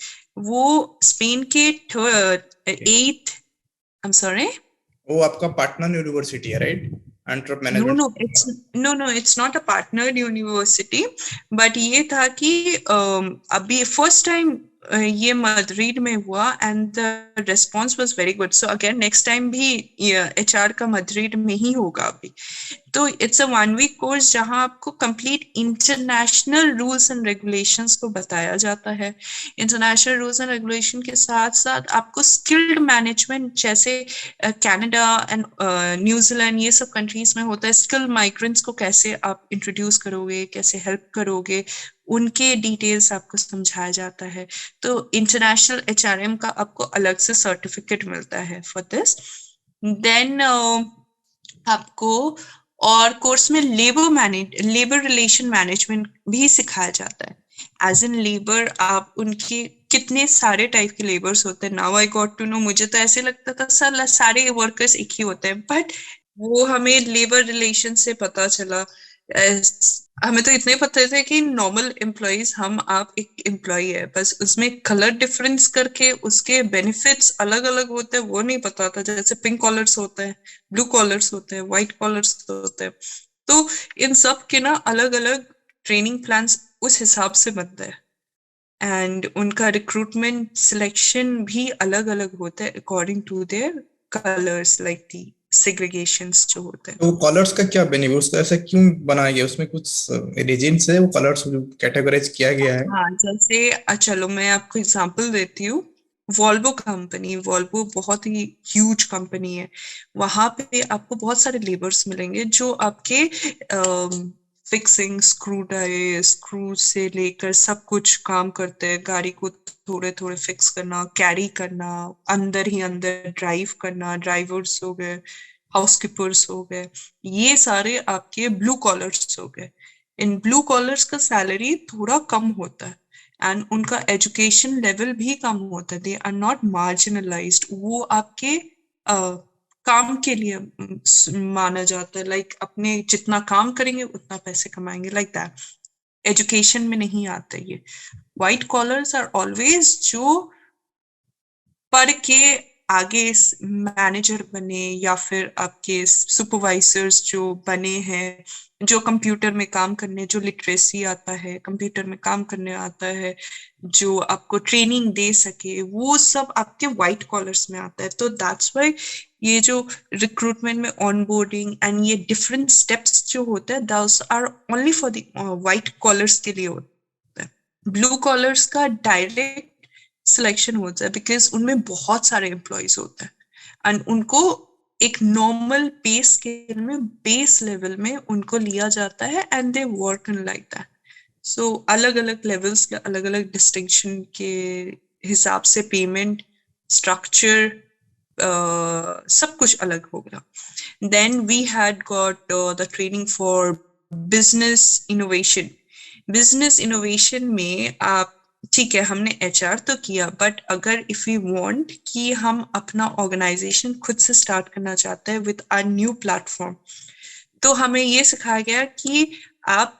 S1: वो Spain के 8th, I'm sorry,
S2: वो आपका पार्टनर यूनिवर्सिटी है right?
S1: no, it's not a partnered university, but ये था कि अभी फर्स्ट टाइम ये मद्रिद में हुआ and the response was very good। so again next time भी HR का मद्रिद में ही होगा अभी। तो इट्स अ 1 वीक कोर्स जहां आपको complete international rules and regulations को बताया जाता है। इंटरनेशनल रूल्स एंड रेगुलेशन के साथ साथ आपको स्किल्ड मैनेजमेंट, जैसे कनाडा एंड न्यूजीलैंड ये सब कंट्रीज में होता है, स्किल्ड माइग्रेंट्स को कैसे आप इंट्रोड्यूस करोगे, कैसे हेल्प करोगे, उनके डिटेल्स आपको समझाया जाता है। तो इंटरनेशनल एचआरएम का आपको अलग से सर्टिफिकेट मिलता है फॉर दिस। देन आपको और कोर्स में लेबर रिलेशन मैनेजमेंट भी सिखाया जाता है। एज इन लेबर आप उनके कितने सारे टाइप के लेबर्स होते हैं, now I got to know. मुझे तो ऐसे लगता था सर सारे वर्कर्स एक ही होते हैं, बट वो हमें लेबर रिलेशन से पता चला। हमें तो इतने पता थे कि नॉर्मल एम्प्लॉयज हम आप एक एम्प्लॉय है, बस उसमें कलर डिफरेंस करके उसके बेनिफिट्स अलग अलग होते हैं वो नहीं पता था। जैसे पिंक कॉलर्स होते हैं, ब्लू कॉलर्स होते हैं, व्हाइट कॉलर्स होते हैं। तो इन सब के ना अलग अलग ट्रेनिंग प्लान्स उस हिसाब से बनते हैं, एंड उनका रिक्रूटमेंट सिलेक्शन भी अलग अलग होता है according to their colours, like the segregations जो होते हैं।
S2: तो कलर्स का क्या बेनिफिट, उसको ऐसा क्यों बनाया गया, उसमें कुछ रीजन है वो कलर्स कैटेगराइज किया गया है?
S1: हाँ, जैसे चलो मैं आपको एग्जांपल देती हूँ। वॉल्वो कंपनी, वॉल्वो बहुत ही ह्यूज कंपनी है। वहां पे आपको बहुत सारे लेबर्स मिलेंगे जो आपके फिक्सिंग, स्क्रू से लेकर सब कुछ काम करते हैं। गाड़ी को थोड़े थोड़े फिक्स करना, कैरी करना, अंदर ही अंदर ड्राइव करना, ड्राइवर्स हो गए, हाउसकीपर्स हो गए, ये सारे आपके ब्लू कॉलर्स हो गए। इन ब्लू कॉलर्स का सैलरी थोड़ा कम होता है, एंड उनका एजुकेशन लेवल भी कम होता है। दे आर नॉट मार्जिनलाइज्ड, वो आपके काम के लिए माना जाता है, लाइक अपने जितना काम करेंगे उतना पैसे कमाएंगे, लाइक दैट। एजुकेशन में नहीं आता ये। व्हाइट कॉलर्स आर ऑलवेज जो पढ़ के आगे मैनेजर बने या फिर आपके सुपरवाइजर्स जो बने हैं, जो कंप्यूटर में काम करने, जो लिटरेसी आता है, कंप्यूटर में काम करने आता है, जो आपको ट्रेनिंग दे सके, वो सब आपके व्हाइट कॉलर्स में आता है। तो दैट्स वाई ये जो रिक्रूटमेंट में ऑनबोर्डिंग एंड ये डिफरेंट स्टेप्स जो होते हैं, those are only for the white collars के लिए होता है। ब्लू कॉलर्स का डायरेक्ट सिलेक्शन होता है बिकॉज उनमें बहुत सारे एम्प्लॉयज होते हैं, एंड उनको एक नॉर्मल पे स्केल में, बेस लेवल में उनको लिया जाता है, and they work in like that. So अलग अलग लेवल्स के अलग अलग डिस्टिंक्शन के हिसाब से पेमेंट स्ट्रक्चर सब कुछ अलग होगा। Then we had got the training for business innovation. Business innovation में आप, ठीक है हमने एचआर तो किया, बट अगर इफ वी वांट कि हम अपना ऑर्गेनाइजेशन खुद से स्टार्ट करना चाहते हैं विद अ न्यू प्लेटफॉर्म, तो हमें ये सिखाया गया कि आप,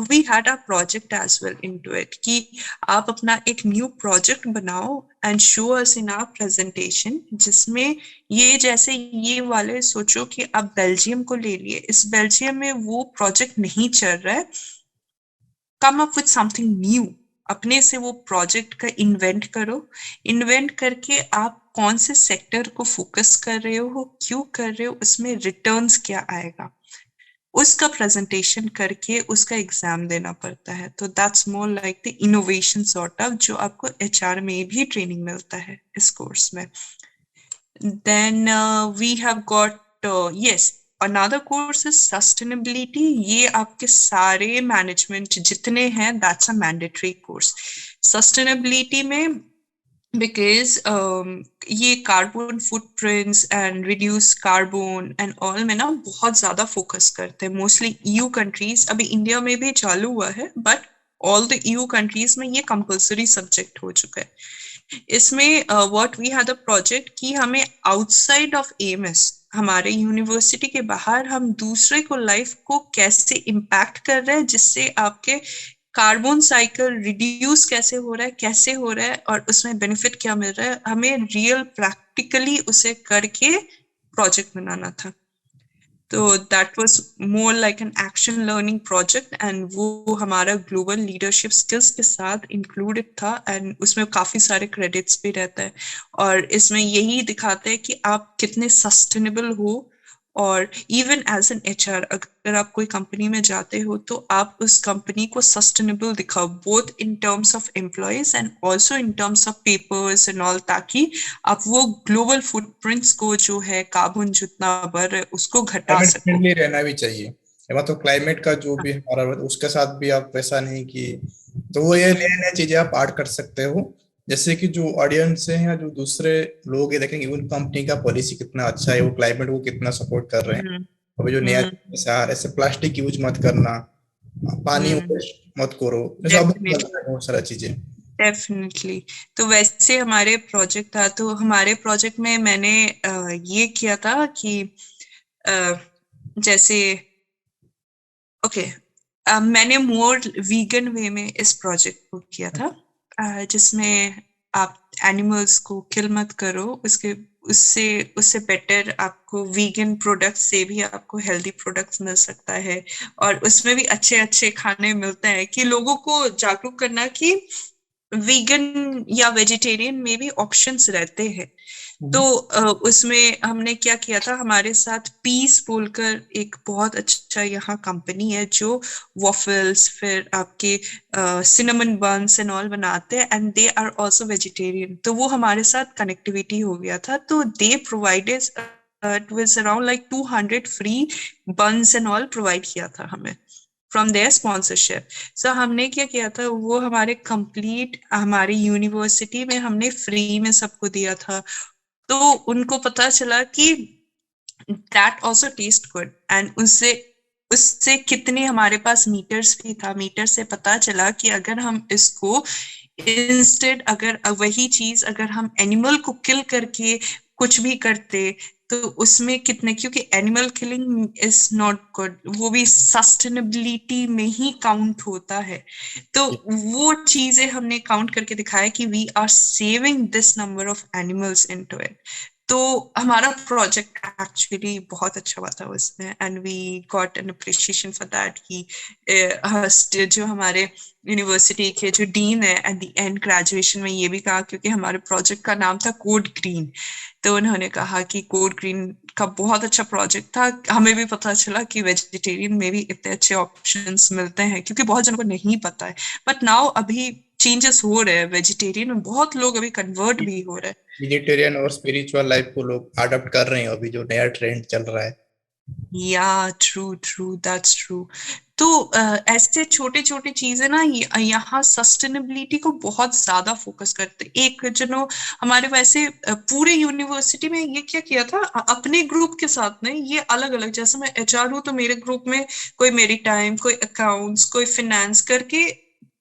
S1: we had a project as well into it, कि आप अपना एक न्यू प्रोजेक्ट बनाओ and show us in our presentation, जिसमें ये, जैसे ये वाले सोचो कि आप बेल्जियम को ले लिए, इस बेल्जियम में वो प्रोजेक्ट नहीं चल रहा है, come up with something new, अपने से वो प्रोजेक्ट का इन्वेंट करो। इन्वेंट करके आप कौन से सेक्टर को फोकस कर रहे हो, क्यों कर रहे हो, उसमें रिटर्न्स क्या आएगा, उसका प्रेजेंटेशन करके उसका एग्जाम देना पड़ता है। तो that's more like the innovation sort of, जो आपको एचआर में भी ट्रेनिंग मिलता है इस कोर्स में। Then we have got yes, another course is sustainability. ये आपके सारे मैनेजमेंट जितने हैं, that's a mandatory course. Sustainability में because ये carbon footprints and reduce carbon and all में ना बहुत ज्यादा फोकस करते हैं, मोस्टली ईयू कंट्रीज। अभी इंडिया में भी चालू हुआ है, but all the EU countries में ये कंपल्सरी सब्जेक्ट हो चुका है। इसमें what we had a project कि हमें आउटसाइड ऑफ एएमएस, हमारे यूनिवर्सिटी के बाहर, हम दूसरे को लाइफ को कैसे इम्पैक्ट कर रहे हैं, जिससे आपके कार्बन साइकिल रिड्यूस कैसे हो रहा है, कैसे हो रहा है, और उसमें बेनिफिट क्या मिल रहा है, हमें रियल प्रैक्टिकली उसे करके प्रोजेक्ट बनाना था। तो that was more like an action learning project, and वो हमारा ग्लोबल लीडरशिप स्किल्स के साथ इंक्लूडेड था, एंड उसमें काफी सारे क्रेडिट्स भी रहता है, और इसमें यही दिखाते हैं कि आप कितने सस्टेनेबल हो और इवन एज एन एचआर अगर आप कोई कंपनी में जाते हो तो आप उस कंपनी को सस्टेनेबल दिखाओ, both in terms of employees and also in terms of papers and all, ताकि आप वो ग्लोबल फुटप्रिंट्स को जो है कार्बन जितना बढ़ रहा है उसको घटा
S2: क्लाइमेट
S1: सको।
S2: फ्रेंडली रहना भी चाहिए, मतलब क्लाइमेट का जो भी हमारा उसके साथ भी आप वैसा नहीं कि, तो वो ये नए नए चीजें आप ऐड कर सकते हो। जैसे कि जो ऑडियंस है या जो दूसरे लोग ये देखेंगे उन कंपनी का पॉलिसी कितना अच्छा है, वो क्लाइमेट को कितना सपोर्ट कर रहे हैं।
S1: हम्म
S2: अभी जो नया
S1: हम्म
S2: जैसे आ रहा है, ऐसे प्लास्टिक यूज मत करना, पानी
S1: हम्म
S2: वेस्ट मत करो, जैसे अब बदल
S1: डेफिनेटली
S2: रहा है बहुत सारा चीजें।
S1: डेफिनेटली। तो वैसे हमारे प्रोजेक्ट था, तो हमारे प्रोजेक्ट में मैंने ये किया था कि अ, जैसे ओके, मैंने मोर वीगन वे में इस प्रोजेक्ट को किया था, जिसमें आप एनिमल्स को किल मत करो, उसके उससे उससे बेटर आपको वीगन प्रोडक्ट्स से भी आपको हेल्दी प्रोडक्ट्स मिल सकता है। और उसमें भी अच्छे अच्छे खाने मिलते हैं, कि लोगों को जागरूक करना कि वीगन या वेजिटेरियन में भी ऑप्शंस रहते हैं। तो उसमें हमने क्या किया था, हमारे साथ पीस बोलकर एक बहुत अच्छा यहाँ कंपनी है जो वॉफल्स फिर आपके सिनेमन बन्स एंड ऑल बनाते हैं, and they are also vegetarian. तो वो हमारे साथ कनेक्टिविटी हो गया था, तो they provided it was around like 200 free buns and all provide किया था हमें फ्रॉम देयर स्पॉन्सरशिप। सो हमने क्या किया था, वो हमारे कंप्लीट हमारी यूनिवर्सिटी में हमने फ्री में सबको दिया था। तो उनको पता चला कि that also taste good, and उससे उससे कितने हमारे पास मीटर्स भी था, मीटर से पता चला कि अगर हम इसको इंस्टेड, अगर वही चीज अगर हम एनिमल को किल करके कुछ भी करते तो उसमें कितने, क्योंकि animal killing is not good, वो भी सस्टेनेबिलिटी में ही काउंट होता है। तो वो चीजें हमने काउंट करके दिखाया कि we are saving this number of animals into it. तो हमारा प्रोजेक्ट एक्चुअली बहुत अच्छा हुआ था उसमें, and we got an appreciation for that कि जो हमारे यूनिवर्सिटी के जो डीन है एट द एंड ग्रेजुएशन में ये भी कहा, क्योंकि हमारे प्रोजेक्ट का नाम था कोड ग्रीन, तो उन्होंने कहा कि कोड ग्रीन का बहुत अच्छा प्रोजेक्ट था। हमें भी पता चला कि वेजिटेरियन में भी इतने अच्छे ऑप्शंस मिलते हैं, क्योंकि बहुत जनों को नहीं पता है। बट नाउ अभी चेंजेस हो रहे हैं, वेजिटेरियन में बहुत लोग अभी कन्वर्ट भी हो रहे हैं।
S2: वेजिटेरियन और स्पिरिचुअल लाइफ को लोग अडॉप्ट कर रहे हैं, अभी जो नया ट्रेंड चल रहा है।
S1: या ट्रू ट्रू दैट्स ट्रू। तो ऐसे छोटे छोटे चीजें ना, यहाँ सस्टेनेबिलिटी को बहुत ज्यादा फोकस करते। एक जनो हमारे वैसे पूरे यूनिवर्सिटी में ये क्या किया था, अपने ग्रुप के साथ में ये अलग अलग, जैसे मैं एचआर हूँ तो मेरे ग्रुप में कोई मेरी टाइम, कोई अकाउंट्स, कोई फाइनेंस करके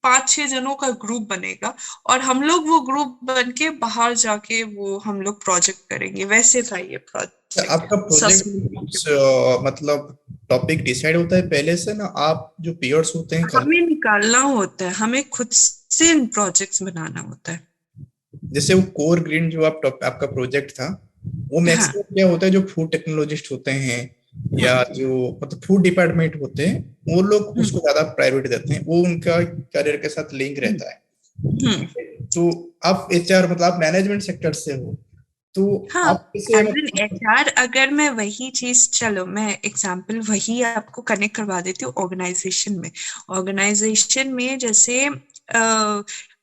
S1: 5-6 जनों का ग्रुप बनेगा, और हम लोग वो ग्रुप बन के बाहर जाके वो हम लोग प्रोजेक्ट करेंगे। वैसे था ये प्रोजेक्ट
S2: आपका प्रोजेक्ट
S1: सस्टेनेबिलिटी।
S2: कुछ मतलब टॉपिक डिसाइड होता है पहले से ना, आप जो पीयर्स होते हैं
S1: हमें निकालना होता है, हमें खुद से इन प्रोजेक्ट्स बनाना होता है।
S2: जैसे वो कोर ग्रीन जो आपका प्रोजेक्ट था, वो
S1: हाँ
S2: मैक्सिमम क्या होता है, जो फूड टेक्नोलॉजिस्ट होते हैं
S1: हाँ।
S2: या जो मतलब फूड डिपार्टमेंट होते हैं, वो लोग
S1: हम्म
S2: उसको ज्यादा प्रायोरिटी देते हैं, वो उनका करियर के साथ लिंक
S1: हम्म
S2: रहता है।
S1: हम्म।
S2: तो आप एचआर मतलब आप मैनेजमेंट सेक्टर से हो, तो
S1: हाँ,
S2: आप कैसे
S1: एज एन
S2: मतलब।
S1: एचआर अगर मैं वही चीज, चलो मैं एग्जांपल वही आपको कनेक्ट करवा देती हूँ ऑर्गेनाइजेशन में। ऑर्गेनाइजेशन में जैसे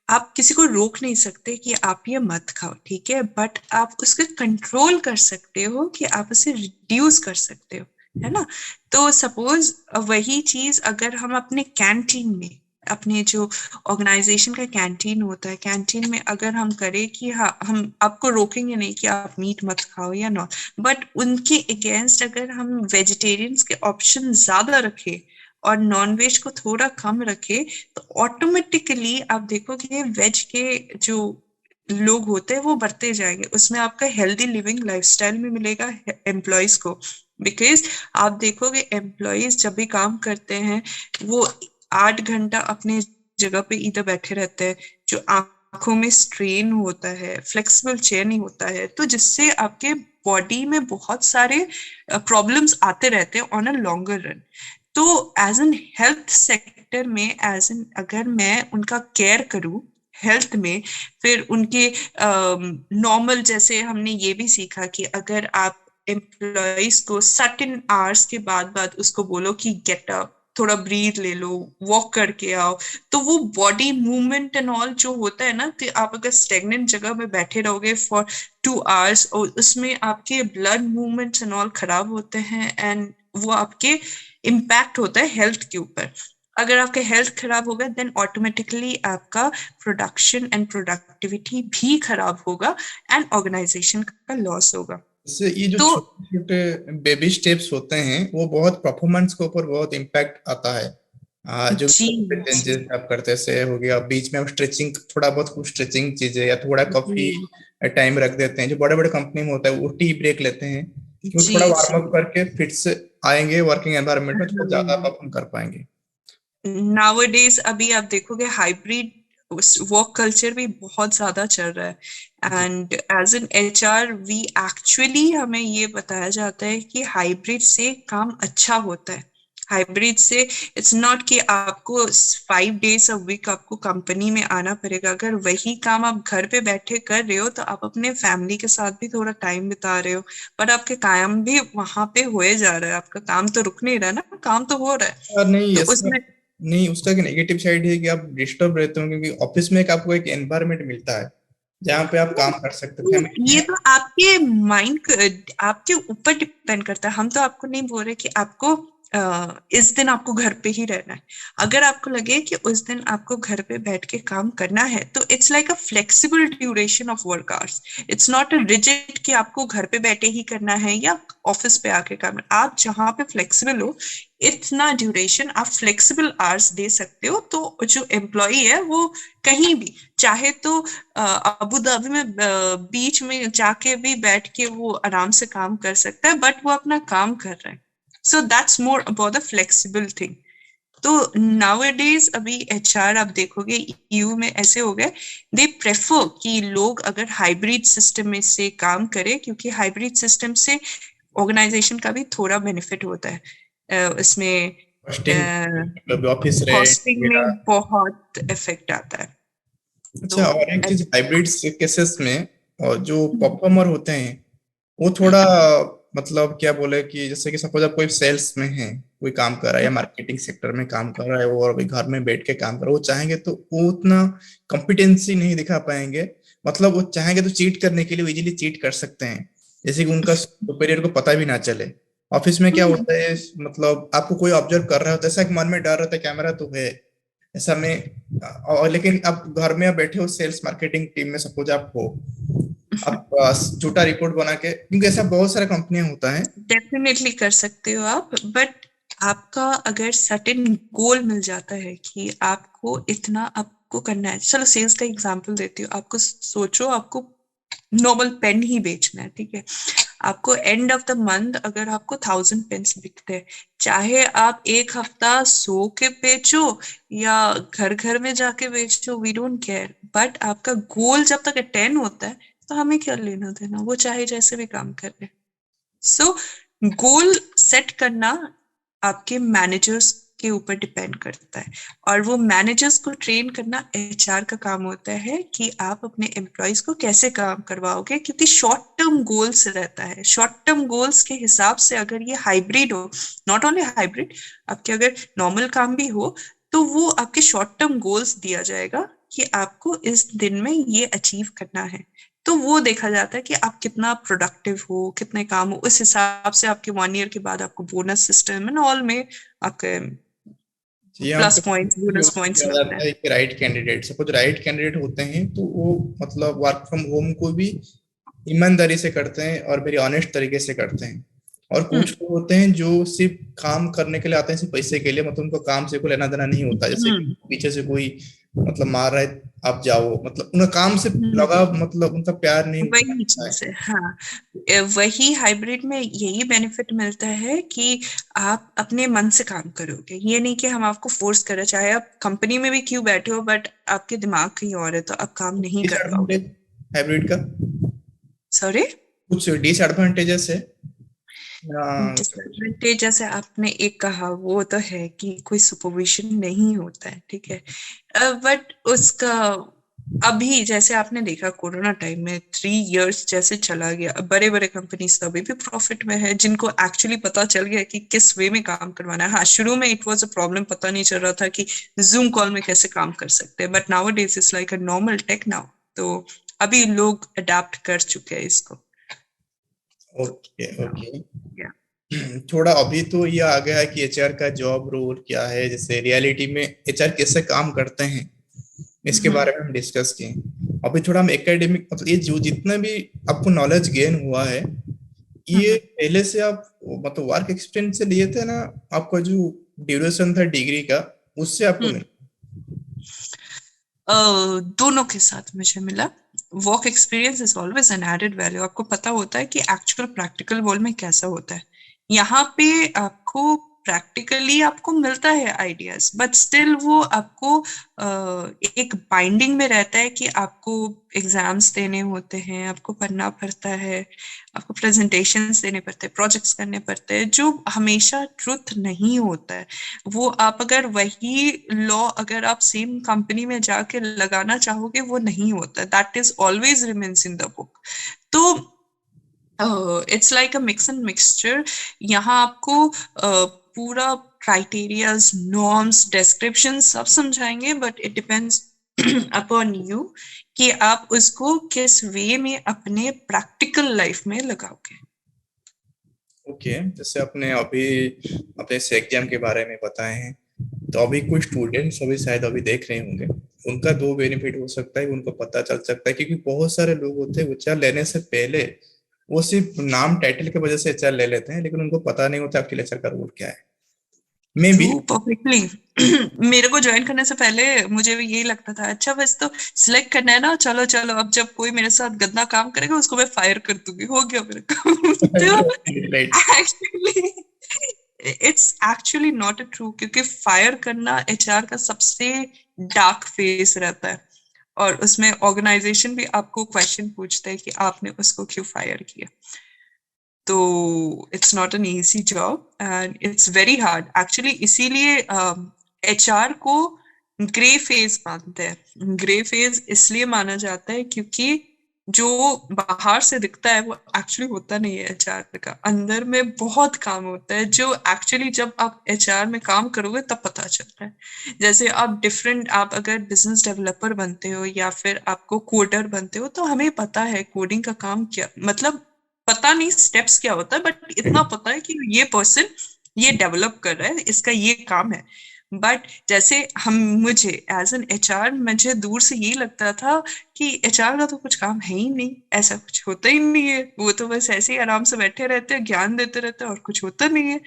S1: आप किसी को रोक नहीं सकते कि आप ये मत खाओ, ठीक है, बट आप उसके कंट्रोल कर सकते हो कि आप उसे रिड्यूस कर सकते हो, है ना। तो सपोज वही चीज अगर हम अपने कैंटीन में, अपने जो ऑर्गेनाइजेशन का कैंटीन होता है, कैंटीन में अगर हम करें कि हाँ हम आपको रोकेंगे नहीं कि आप मीट मत खाओ या नॉट, बट उनके अगेंस्ट अगर हम वेजिटेरियंस के ऑप्शन ज्यादा रखें और नॉन वेज को थोड़ा कम रखे, तो ऑटोमेटिकली आप देखोगे वेज के जो लोग होते हैं वो बढ़ते जाएंगे, उसमें आपका हेल्दी लिविंग लाइफस्टाइल में मिलेगा एम्प्लॉयज को। बिकॉज आप देखोगे एम्प्लॉयज जब भी काम करते हैं वो 8 घंटा अपने जगह पे इधर बैठे रहते हैं, जो आंखों में स्ट्रेन होता है, फ्लेक्सिबल चेयर नहीं होता है, तो जिससे आपके बॉडी में बहुत सारे प्रॉब्लम्स आते रहते हैं ऑन अ लॉन्गर रन। तो एज एन हेल्थ सेक्टर में, एज एन अगर मैं उनका केयर करूं हेल्थ में, फिर उनके नॉर्मल, जैसे हमने ये भी सीखा कि अगर आप एम्प्लॉयज को सर्टेन आवर्स के बाद उसको बोलो कि गेट अप, थोड़ा ब्रीथ ले लो, वॉक करके आओ, तो वो बॉडी मूवमेंट एंड ऑल जो होता है ना, कि आप अगर स्टेगनेंट जगह में बैठे रहोगे फॉर 2 आवर्स और उसमें आपके ब्लड मूवमेंट्स एंड ऑल खराब होते हैं, एंड वो आपके इम्पैक्ट होता है हेल्थ के ऊपर। अगर आपका हेल्थ खराब होगा देन ऑटोमेटिकली आपका प्रोडक्शन एंड प्रोडक्टिविटी भी खराब होगा एंड ऑर्गेनाइजेशन का लॉस होगा।
S2: इससे ये जो
S1: तो
S2: छोटे छोटे बेबी स्टेप्स होते हैं वो बहुत परफॉर्मेंस के ऊपर बहुत इम्पैक्ट आता है। जो
S1: जी जी
S2: जैसे आप करते से हो गया, बीच में स्ट्रेचिंग, थोड़ा बहुत कुछ स्ट्रेचिंग चीजें या थोड़ा कॉफी
S1: जी
S2: टाइम रख देते हैं। जो बड़े बड़े कंपनी में होता है वो टी ब्रेक लेते हैं कि वो
S1: जी
S2: थोड़ा वार्म अप
S1: जी।
S2: करके फिर से आएंगे वर्किंग एनवायरनमेंट में, थोड़ा ज्यादा
S1: हाँ,
S2: परफॉर्म कर पाएंगे।
S1: नाउअडेज अभी आप देखोगे हाइब्रिड वर्क कल्चर भी बहुत ज्यादा चल रहा है,
S2: जी
S1: and as an HR we actually हमें ये बताया जाता है कि हाइब्रिड से काम अच्छा होता है। हाइब्रिड से इट्स नॉट कि आपको 5 डेज अ वीक आपको कंपनी में आना पड़ेगा। अगर वही काम आप घर पे बैठे कर रहे हो तो आप अपने फैमिली के साथ भी थोड़ा टाइम बिता रहे हो, पर आपके काम भी वहां पे होए जा रहा है, आपका काम तो रुक नहीं रहा ना, काम तो हो रहा है।
S2: और नहीं
S1: तो
S2: ऐसा
S1: उसमें
S2: नहीं, उसका एक नेगेटिव साइड है कि आप डिस्टर्ब रहते हो, क्योंकि ऑफिस में एक आपको एक एनवायरनमेंट मिलता है जहाँ पे आप काम कर सकते हो फैमिली
S1: ये
S2: में।
S1: तो आपके माइंड आपके ऊपर डिपेंड करता है। हम तो आपको नहीं बोल रहे कि आपको इस दिन आपको घर पे ही रहना है। अगर आपको लगे कि उस दिन आपको घर पे बैठ के काम करना है तो it's like a flexible duration of work hours. It's not a rigid कि आपको घर पे बैठे ही करना है या ऑफिस पे आके करना है। आप जहाँ पे फ्लेक्सिबल हो इतना ड्यूरेशन आप फ्लेक्सिबल आवर्स दे सकते हो, तो जो एम्प्लॉय है वो कहीं भी चाहे तो अबू धाबी में बीच में जाके भी बैठ के वो आराम से काम कर सकता है, बट वो अपना काम कर रहा है। So that's more about the flexible thing. तो नाउअडेज अभी एचआर आप देखोगे ईयू में ऐसे हो गए, दे प्रेफर कि लोग अगर हाइब्रिड सिस्टम में से काम करें, क्योंकि हाइब्रिड सिस्टम से ऑर्गेनाइजेशन का भी थोड़ा बेनिफिट होता है। इसमें
S2: कॉस्टिंग, मतलब ऑफिस रेंट
S1: कॉस्टिंग
S2: वगैरह।
S1: में बहुत इफेक्ट आता है। तो
S2: अच्छा, और एक चीज
S1: अच्छा,
S2: हाइब्रिड केसेस में, और जो परफॉर्मर होते हैं वो थोड़ा, मतलब क्या बोले कि जैसे कि सपोज आप कोई सेल्स में है, कोई काम कर रहा है या मार्केटिंग सेक्टर में काम कर रहा है वो, और अभी घर में बैठ के काम कर रहा है, वो चाहेंगे तो वो उतना कॉम्पिटेंसी नहीं दिखा पाएंगे। मतलब वो चाहेंगे तो चीट करने के लिए इजीली चीट कर सकते हैं, जैसे कि उनका सुपीरियर को पता भी ना चले। ऑफिस में क्या होता है, मतलब आपको कोई ऑब्जर्व कर रहा होता है, ऐसा एक मन में डर रहता है कैमरा तो है ऐसा में। और लेकिन अब घर में आप बैठे हो सेल्स मार्केटिंग टीम में, सपोज आप हो, आप झूठा रिपोर्ट बना के, क्योंकि ऐसा बहुत सारा कंपनियां होता है।
S1: डेफिनेटली कर सकते हो आप, बट आपका अगर सर्टेन गोल मिल जाता है कि आपको इतना आपको करना है। चलो सेल्स का एग्जांपल देती हूँ आपको। सोचो आपको नॉर्मल पेन ही बेचना है, ठीक है। आपको एंड ऑफ द मंथ अगर आपको 1000 पेन्स बिकते हैं, चाहे आप एक हफ्ता सो के बेचो या घर घर में जाके बेचो, वी डोंट केयर, बट आपका गोल जब तक अटेन होता है तो हमें क्या लेना देना, वो चाहे जैसे भी काम कर रहे। सो गोल सेट करना आपके मैनेजर्स के ऊपर डिपेंड करता है, और वो मैनेजर्स को ट्रेन करना एचआर का काम होता है कि आप अपने एम्प्लॉयज को कैसे काम करवाओगे, क्योंकि शॉर्ट टर्म गोल्स रहता है। शॉर्ट टर्म गोल्स के हिसाब से अगर ये हाइब्रिड हो, नॉट ओनली हाइब्रिड, आपके अगर नॉर्मल काम भी हो, तो वो आपके शॉर्ट टर्म गोल्स दिया जाएगा कि आपको इस दिन में ये अचीव करना है। तो वो देखा जाता है कि आप कितना प्रोडक्टिव हो, कितने काम हो, उस हिसाब से आपके 1 ईयर के बाद आपको बोनस सिस्टम एंड ऑल में आपके
S2: यहाँ
S1: प्लस
S2: पे
S1: पॉइंट्स बोनस पॉइंट्स
S2: किया
S1: मिलते
S2: जाता
S1: हैं।
S2: है कि right candidate, suppose right candidate होते हैं तो वो मतलब वर्क फ्रॉम होम को भी ईमानदारी से करते हैं और वेरी ऑनेस्ट तरीके से करते हैं। और कुछ
S1: हम्म
S2: लोग होते हैं जो सिर्फ काम करने के लिए आते हैं, सिर्फ पैसे के लिए, मतलब उनको काम से कोई लेना देना नहीं होता, जैसे कि
S1: हम्म
S2: पीछे से कोई मतलब मार रहा है आप जाओ, मतलब उनका काम से
S1: हम्म।
S2: लगाव, मतलब उनका प्यार नहीं
S1: वही
S2: होता है।
S1: चीज है, हाँ। वही हाइब्रिड में यही बेनिफिट मिलता है कि आप अपने मन से काम करोगे। ये नहीं कि हम आपको फोर्स कर रहे, चाहे आप कंपनी में भी क्यों बैठे हो, बट आपके दिमाग कहीं और है तो आप काम नहीं कर पाओगे।
S2: डिसएडवांटेज हाइब्रिड का,
S1: सॉरी।
S2: कुछ डिसएडवांटेजेस है।
S1: डिसएडवांटेज जैसे आपने एक कहा वो तो है कि कोई सुपरविजन नहीं होता है, ठीक है, बट उसका अभी जैसे आपने देखा कोरोना टाइम में 3 इयर्स जैसे चला गया, बड़े बड़े कंपनीज अभी भी प्रॉफिट में है, जिनको एक्चुअली पता चल गया कि किस वे में काम करवाना है। हाँ, शुरू में इट वाज अ प्रॉब्लम, पता नहीं चल रहा था कि जूम कॉल में कैसे काम कर सकते हैं, but nowadays is like a normal tech now. तो अभी लोग अडेप्ट कर चुके हैं इसको।
S2: Okay okay.
S1: या
S2: थोड़ा अभी तो ये आ गया है कि एचआर का जॉब रोल क्या है, जैसे रियलिटी में एचआर कैसे काम करते हैं, इसके बारे में हम डिस्कस किए। अभी थोड़ा हम एकेडमिक, मतलब ये जो जितना भी आपको नॉलेज गेन हुआ है, ये पहले से आप मतलब वर्क एक्सपीरियंस से लिए थे ना, आपका जो ड्यूरेशन था डिग्री का, उससे आपको मिला?
S1: दोनों के साथ मुझे मिला। Work experience is always an added value. आपको पता होता है कि एक्चुअल प्रैक्टिकल वर्ल्ड में कैसा होता है। यहाँ पे आपको प्रैक्टिकली आपको मिलता है आइडियाज, बट स्टिल वो आपको एक बाइंडिंग में रहता है कि आपको एग्जाम्स देने होते हैं, आपको पढ़ना पड़ता है, आपको प्रेजेंटेशंस देने पड़ते हैं, प्रोजेक्ट्स करने पड़ते हैं, जो हमेशा ट्रुथ नहीं होता है। वो आप अगर वही लॉ अगर आप सेम कंपनी में जाके लगाना चाहोगे, वो नहीं होता, that is always remains in the book. तो it's like a mix and mixture. यहाँ आपको पूरा क्राइटेरियाज, नॉर्म्स, डिस्क्रिप्शन सब समझाएंगे, but it depends upon you कि आप उसको किस वे में अपने प्रैक्टिकल लाइफ में लगाओगे।
S2: ओके, जैसे आपने अभी अपने से एग्जाम के बारे में बताए हैं, तो अभी कुछ स्टूडेंट्स अभी शायद अभी देख रहे होंगे, उनका दो बेनिफिट हो सकता है, उनको पता चल सकता है, क्योंकि बहुत सारे लोग होते हैं एचआर लेने से पहले वो सिर्फ नाम टाइटल की वजह से एचआर ले लेते हैं, लेकिन उनको पता नहीं होता एक्चुअली एचआर का रोल क्या है। May be.
S1: True, perfectly. मेरे को ज्वाइन करने से पहले मुझे भी यही लगता था, अच्छा बस तो सिलेक्ट करना है ना, चलो चलो, अब जब कोई मेरे साथ गंदा काम करेगा उसको मैं फायर कर दूंगी, हो गया मेरा काम। तो
S2: right.
S1: Actually it's actually not a true, क्योंकि फायर करना एचआर का सबसे डार्क फेस रहता है, और उसमें ऑर्गेनाइजेशन भी आपको क्वेश्चन पूछते हैं कि आपने उसको क्यों फायर किया। तो it's not an easy job and it's very hard actually. इसीलिए एचआर को ग्रे फेज मानते हैं। ग्रे फेज इसलिए माना जाता है क्योंकि जो बाहर से दिखता है वो एक्चुअली होता नहीं है एचआर का। अंदर में बहुत काम होता है जो एक्चुअली जब आप एचआर में काम करोगे तब पता चलता है। जैसे आप डिफरेंट, आप अगर बिजनेस डेवलपर बनते हो या फिर आपको कोडर बनते हो, तो हमें पता है कोडिंग का काम क्या मतलब, पता नहीं स्टेप्स क्या होता है, बट इतना पता है कि ये पर्सन ये डेवलप कर रहा है, इसका ये काम है। बट जैसे हम, मुझे एज एन एचआर, मुझे दूर से यही लगता था कि एचआर का तो कुछ काम है ही नहीं, ऐसा कुछ होता ही नहीं है, वो तो बस ऐसे ही आराम से बैठे रहते हैं, ज्ञान देते रहते हैं, और कुछ होता नहीं है।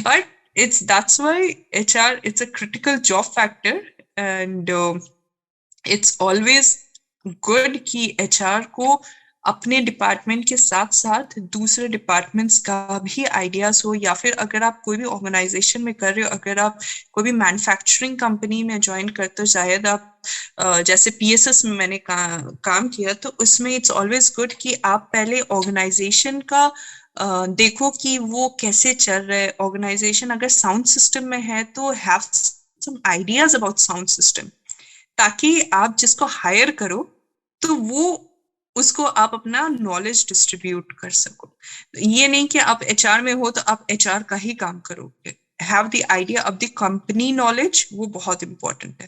S1: But it's that's why HR it's a critical job factor, and it's always good कि एचआर को अपने डिपार्टमेंट के साथ साथ दूसरे डिपार्टमेंट्स का भी आइडियाज हो, या फिर अगर आप कोई भी ऑर्गेनाइजेशन में कर रहे हो, अगर आप कोई भी मैन्युफैक्चरिंग कंपनी में ज्वाइन करते हो, शायद आप जैसे पीएसएस में मैंने काम किया, तो उसमें इट्स ऑलवेज गुड कि आप पहले ऑर्गेनाइजेशन का देखो कि वो कैसे चल रहा है ऑर्गेनाइजेशन। अगर साउंड सिस्टम में है तो have some ideas about sound system, ताकि आप जिसको हायर करो तो वो उसको आप अपना नॉलेज डिस्ट्रीब्यूट कर सको। ये नहीं कि आप एचआर में हो तो आप एचआर का ही काम करोगे। Have the idea of the company knowledge, वो बहुत इंपॉर्टेंट है।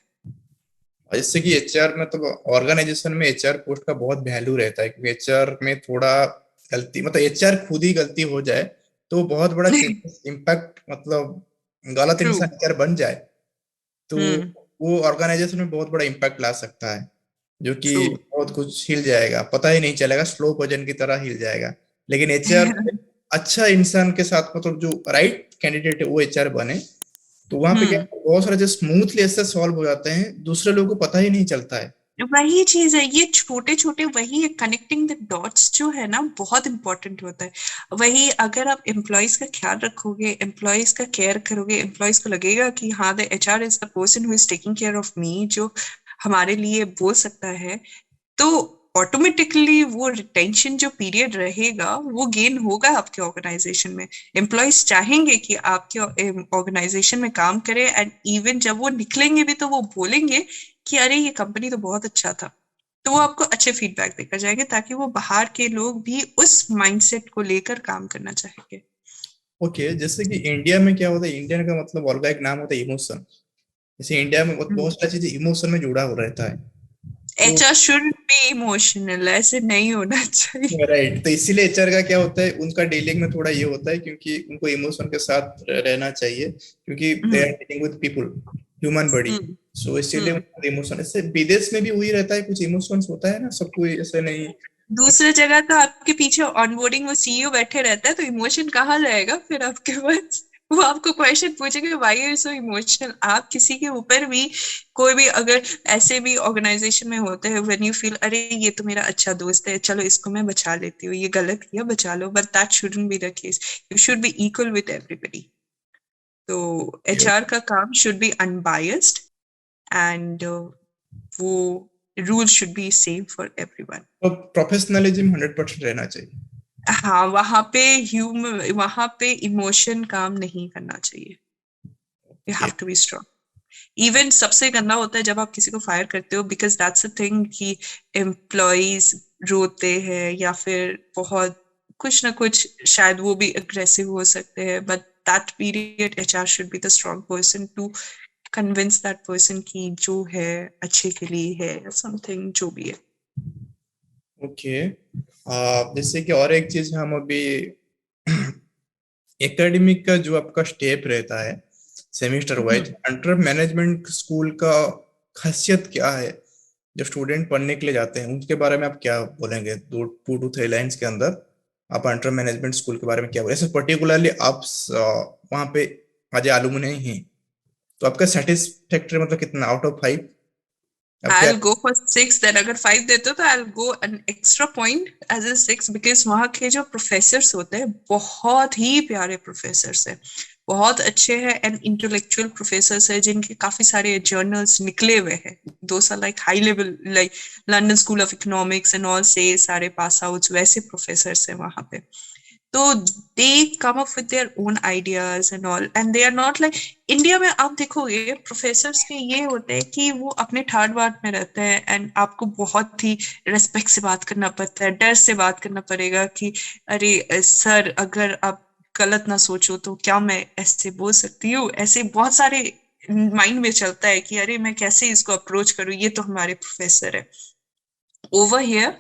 S2: जैसे कि एचआर में तो ऑर्गेनाइजेशन में एचआर पोस्ट का बहुत वैल्यू रहता है, क्योंकि एचआर में थोड़ा गलती, मतलब एचआर खुद ही गलती हो जाए तो बहुत बड़ा इम्पैक्ट, मतलब गलत
S1: ट्रू।
S2: इंसान एचआर बन जाए तो
S1: हम्म।
S2: वो ऑर्गेनाइजेशन में बहुत बड़ा इम्पैक्ट ला सकता है, जो कि
S1: ट्रू।
S2: बहुत कुछ हिल जाएगा, पता ही नहीं चलेगा, स्लो भोजन की तरह हिल जाएगा। लेकिन एचआर अच्छा इंसान के साथ, मतलब जो राइट कैंडिडेट है वो एचआर बने, तो वहां पे क्या
S1: हम्म।
S2: बहुत सारे जो स्मूथली ऐसे सॉल्व हो जाते हैं, दूसरे लोगों को पता ही नहीं चलता है।
S1: वही चीज है, ये छोटे छोटे वही कनेक्टिंग द डॉट्स जो है ना, बहुत इंपॉर्टेंट होता है। वही अगर आप एम्प्लॉयज का ख्याल रखोगे, एम्प्लॉयज का केयर करोगे, एम्प्लॉयज को लगेगा कि हाँ the HR is the person who is taking care of me, जो हमारे लिए बोल सकता है, तो ऑटोमेटिकली वो रिटेंशन जो पीरियड रहेगा वो गेन होगा आपके ऑर्गेनाइजेशन में। एम्प्लॉयज चाहेंगे कि आपके ऑर्गेनाइजेशन में काम करें, एंड इवन जब वो निकलेंगे भी तो वो बोलेंगे कि अरे ये कंपनी तो बहुत अच्छा था, तो वो आपको अच्छे फीडबैक देकर जाएंगे ताकि वो बाहर के लोग भी उस माइंडसेट को लेकर काम करना चाहेंगे।
S2: ओके, जैसे कि इंडिया में क्या होता है, इंडियन का मतलब और का एक नाम होता है इमोशन। जैसे इंडिया में बहुत सारी चीजें इमोशन में जुड़ा हो रहता है। तो
S1: एचआर शुड बी इमोशनल, ऐसे नहीं होना चाहिए।
S2: राइट, तो इसीलिए एचआर का क्या होता है, उनका डीलिंग में थोड़ा ये होता है, क्योंकि उनको इमोशन के साथ रहना चाहिए, क्योंकि they are
S1: hmm.
S2: Dealing with people, human body.
S1: Hmm.
S2: So इसीलिए
S1: हम्म।
S2: उनका इमोशन, इससे विदेश में भी वही रहता है, कुछ इमोशंस होता है ना, सब कोई ऐसे नहीं।
S1: दूसरे जगह तो आपके पीछे ऑनबोर्डिंग वो सीईओ बैठे रहता है, तो इमोशन कहाँ जाएगा फिर आपके पास? वो आपको क्वेश्चन पूछेंगे why are you so emotional. आप किसी के ऊपर भी, कोई भी अगर ऐसे भी ऑर्गेनाइजेशन में होते हैं, व्हेन यू फील अरे ये तो मेरा अच्छा दोस्त है, चलो इसको मैं बचा लेती हूँ, ये गलत किया बचा लो, but that shouldn't be the case. You should be equal with everybody. तो एचआर का काम शुड बी अनबायस्ड, एंड वो rule should be same for everyone.
S2: तो प्रोफेशनलिज्म 100% रहना चाहिए।
S1: हाँ, वहां पे इमोशन काम नहीं करना चाहिए। You
S2: okay.
S1: Have to be strong. Even सबसे गंदा होता है जब आप किसी को फायर करते हो, बिकॉज दैट्स अ थिंग कि एम्प्लॉयज रोते हैं या फिर बहुत कुछ ना कुछ, शायद वो भी अग्रेसिव हो सकते हैं, but that period HR should be the strong person to convince that person कि जो है अच्छे के लिए है, समथिंग जो भी है।
S2: ओके, जैसे कि और एक चीज हम अभी एकेडमिक का जो आपका स्टेप रहता है सेमेस्टर वाइज,
S1: हम्म।
S2: अंडर मैनेजमेंट स्कूल का खासियत क्या है? जो स्टूडेंट पढ़ने के लिए जाते हैं उनके बारे में आप क्या बोलेंगे, 2 to 3 लाइंस के अंदर आप अंडर मैनेजमेंट स्कूल के बारे में क्या बोले, ऐसे पर्टिकुलरली आप वहाँ पे आज आलूम नहीं हैं, तो आपका सेटिस्फैक्टरी मतलब कितना आउट ऑफ 5 आप क्या?
S1: I'll go for 6, then अगर 5 देते हो तो I'll go an extra point as a 6, because वहाँ के जो प्रोफेसर्स होते हैं बहुत ही प्यारे प्रोफेसर्स हैं, बहुत अच्छे हैं, एंड इंटेलेक्चुअल प्रोफेसर्स हैं जिनके काफी सारे जर्नल्स निकले हुए हैं। Those are like high level, like London School of Economics and all से सारे पास आउट्स, वैसे प्रोफेसर्स हैं वहाँ पे। तो they come up with their own ideas and all, and they are not like India में। आप देखोगे प्रोफेसर्स के ये होते हैं कि वो अपने ठाट बाट में रहते हैं, एंड आपको बहुत ही रेस्पेक्ट से बात करना पड़ता है, डर से बात करना पड़ेगा कि अरे सर अगर आप गलत ना सोचो तो क्या मैं ऐसे बोल सकती हूँ, ऐसे बहुत सारे माइंड में चलता है कि अरे मैं कैसे इसको अप्रोच करूँ, ये तो हमारे प्रोफेसर है। ओवर हियर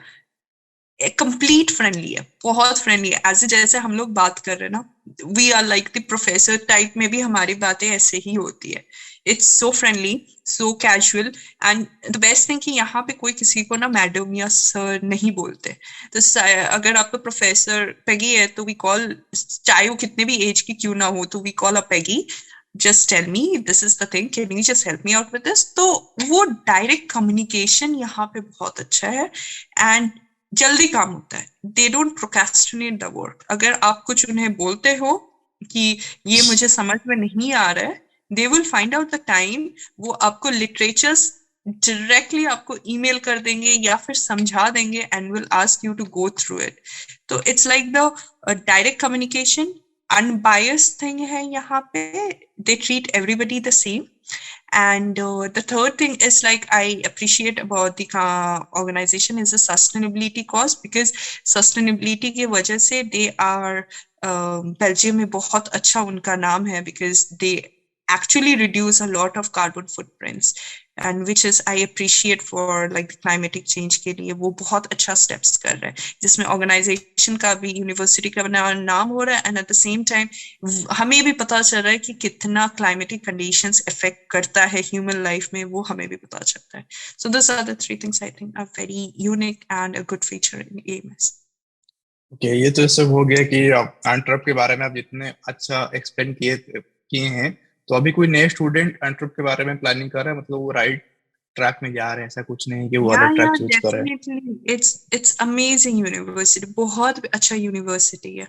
S1: कंप्लीट फ्रेंडली है, बहुत फ्रेंडली है, ऐसे जैसे हम लोग बात कर रहे हैं ना, we are like the professor type में भी हमारी बातें ऐसे ही होती है। It's so friendly, so casual, and the best thing कि यहाँ पे कोई किसी को ना मैडम या सर नहीं बोलते। तो अगर आपका प्रोफेसर पेगी है तो वी कॉल, चाहे वो कितने भी एज की क्यों ना हो, तो we call a peggy, just tell me this is the thing, can you just help me out with this. तो वो डायरेक्ट कम्युनिकेशन यहाँ पे बहुत अच्छा है, एंड जल्दी काम होता है। They don't procrastinate the work. अगर आप कुछ उन्हें बोलते हो कि ये मुझे समझ में नहीं आ रहा है, they will find out the time, वो आपको लिटरेचर्स डायरेक्टली आपको ईमेल कर देंगे या फिर समझा देंगे, and will ask you to go through it. तो it's like the direct communication, unbiased thing है यहाँ पे, they treat everybody the same. And the third thing is like I appreciate about the organization is the sustainability cause, because sustainability की वजह से they are Belgium में बहुत अच्छा उनका नाम है, because they actually reduce a lot of carbon footprints, and which is I appreciate for like the climatic change के लिए वो बहुत अच्छा steps कर रहे हैं, जिसमें organization का भी यूनिवर्सिटी का नाम हो रहा है, and at the same time हमें भी पता चल रहा है कि कितना क्लाइमेटिक कंडीशंस इफेक्ट करता है ह्यूमन लाइफ में, वो हमें भी पता चलता है। So this are the three things I think are very unique and a good feature in AMS.
S2: Okay, ये तो सब हो गया कि आप एंट्रप के बारे में आप जितने अच्छा एक्सप्लेन किए किए हैं, तो अभी कोई नए स्टूडेंट एंट्रप के बारे में प्लानिंग कर रहा है, मतलब वो राइट ट्रैक में जा रहे हैं, ऐसा कुछ नहीं कि वो
S1: या
S2: अदर ट्रैक
S1: या
S2: चूज कर रहे हैं?
S1: डेफिनेटली इट्स अमेजिंग यूनिवर्सिटी, बहुत अच्छा यूनिवर्सिटी है,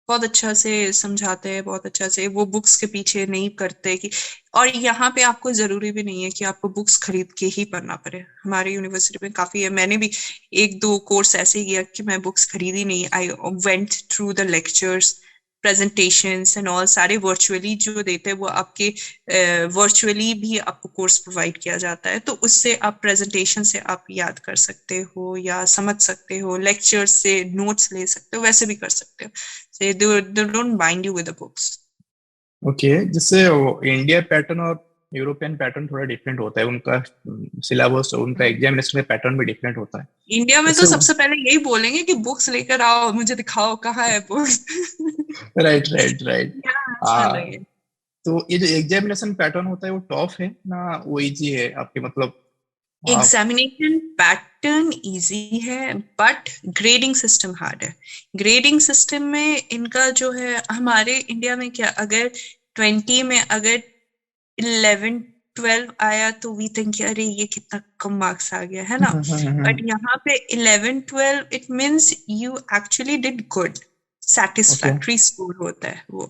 S1: बहुत अच्छा से समझाते हैं, बहुत अच्छा से वो बुक्स के पीछे नहीं करते कि, और यहाँ पे आपको जरूरी भी नहीं है कि आपको बुक्स खरीद के ही पढ़ना पड़े। हमारे यूनिवर्सिटी में काफी है, मैंने भी एक दो कोर्स ऐसे ही किया कि मैं बुक्स खरीदी नहीं, I went through the lectures, presentations and all सारे वर्चुअली जो देते हैं वो आपके वर्चुअली भी आपको कोर्स प्रोवाइड किया जाता है, तो उससे आप प्रेजेंटेशन से आप याद कर सकते हो या समझ सकते हो, लेक्चर से नोट्स ले सकते हो, वैसे भी कर सकते हो। से they don't bind you with the books.
S2: Okay, जिससे इंडिया पैटर्न और यूरोपियन पैटर्न थोड़ा डिफरेंट होता है, उनका सिलेबस, उनका एग्जामिनेशन का पैटर्न भी डिफरेंट होता है।
S1: इंडिया में तो
S2: जैसे
S1: सबसे पहले यही बोलेंगे कि बुक्स लेकर आओ, मुझे दिखाओ कहाँ है बुक्स।
S2: Right right right.
S1: यहाँ ऐसा
S2: आ
S1: नहीं है।
S2: तो ये जो एग्जामिनेशन पैटर्न होता है वो टफ है ना, वो इजी है आपके मतलब? आप
S1: एग्जामिनेशन पैटर्न इजी है बट ग्रेडिंग सिस्टम हार्ड है। ग्रेडिंग सिस्टम में इनका जो है, हमारे इंडिया में क्या, अगर 20 में अगर 11 12 आया तो वी थिंक अरे ये कितना कम मार्क्स आ गया है ना। बट यहाँ पे 11 12 it means you actually did good,
S2: okay
S1: satisfactory score होता है वो।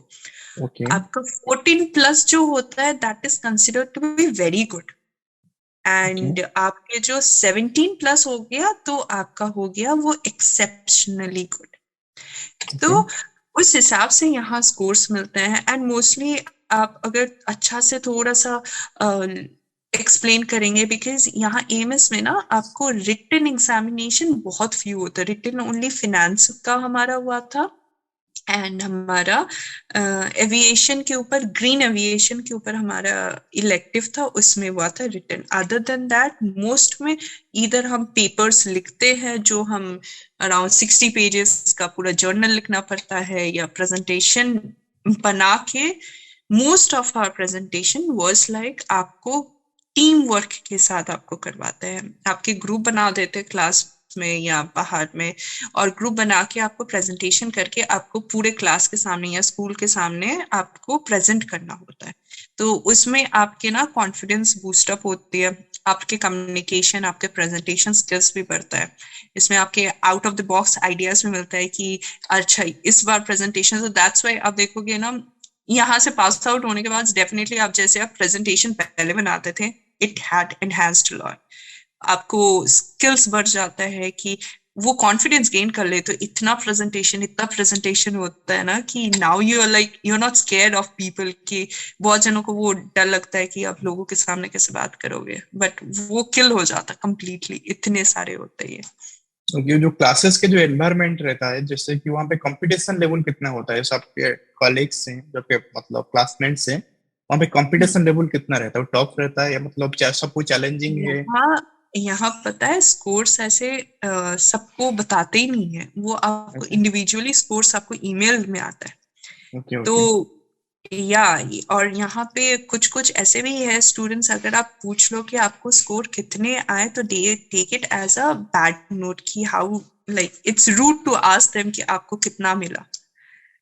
S2: ओके
S1: आपका 14+ जो होता है that is considered to be very good.
S2: Okay
S1: and आपके जो 17+ हो गया तो आपका हो गया वो एक्सेप्शनली गुड। तो
S2: ओके
S1: उस हिसाब से यहाँ स्कोर्स मिलते हैं। एंड मोस्टली आप अगर अच्छा से थोड़ा सा एक्सप्लेन करेंगे, बिकॉज यहाँ एमएस में ना आपको रिटन एग्जामिनेशन बहुत फ्यू होता है। रिटन ओनली फिनेंस का हमारा हुआ था, एंड हमारा एविएशन के ऊपर, ग्रीन एविएशन के ऊपर हमारा इलेक्टिव था, उसमें हुआ था written. Other than that most में इधर हम पेपर्स लिखते हैं जो हम अराउंड 60 पेजेस का पूरा जर्नल लिखना पड़ता है, या प्रेजेंटेशन बना के। Most of our presentation was like आपको टीम वर्क के साथ आपको करवाते हैं, आपके ग्रुप बना देते हैं क्लास में या बाहर में, और ग्रुप बना के आपको प्रेजेंटेशन करके आपको पूरे क्लास के सामने या स्कूल के सामने आपको प्रेजेंट करना होता है। तो उसमें आपके ना कॉन्फिडेंस बूस्टअप होती है, आपके कम्युनिकेशन, आपके प्रेजेंटेशन स्किल्स भी बढ़ता है। इसमें आपके out of the box ideas भी मिलता है कि अच्छा इस बार प्रेजेंटेशन, तो दैट्स वाई आप देखोगे ना, यहाँ से पास आउट होने के बाद डेफिनेटली आप जैसे आप प्रेजेंटेशन पहले बनाते थे, इट हैड एनहांस्ड लॉट। आपको स्किल्स बढ़ जाता है कि वो कॉन्फिडेंस गेन कर ले, तो इतना प्रेजेंटेशन होता है ना कि now you are like you are not scared of people. कि बहुत जनों को वो डर लगता है कि आप लोगों के सामने कैसे बात करोगे, बट वो किल हो जाता कंप्लीटली, इतने सारे होते हैं।
S2: ये जो क्लासेस के जो एनवायरनमेंट रहता है, जैसे कि वहाँ पे कंपटीशन लेवल कितना होता है सबके कॉलेग्स से, जो कि मतलब क्लासमेट्स से, वहाँ पे कंपटीशन लेवल कितना रहता है? वो टफ रहता है या मतलब सब कुछ चैलेंजिंग है?
S1: यहाँ यहाँ पता है स्कोर्स ऐसे सबको बताते ही नहीं है, वो आपको
S2: ऐसा?
S1: इंडिविजुअली स्कोर्स आपको ईमेल में आता है।
S2: ओके
S1: तो
S2: ओके
S1: या और यहाँ पे कुछ कुछ ऐसे भी है स्टूडेंट्स, अगर आप पूछ लो कि आपको स्कोर कितने आए, तो they take it as a bad note कि how, like it's rude to ask them कि आपको कितना मिला।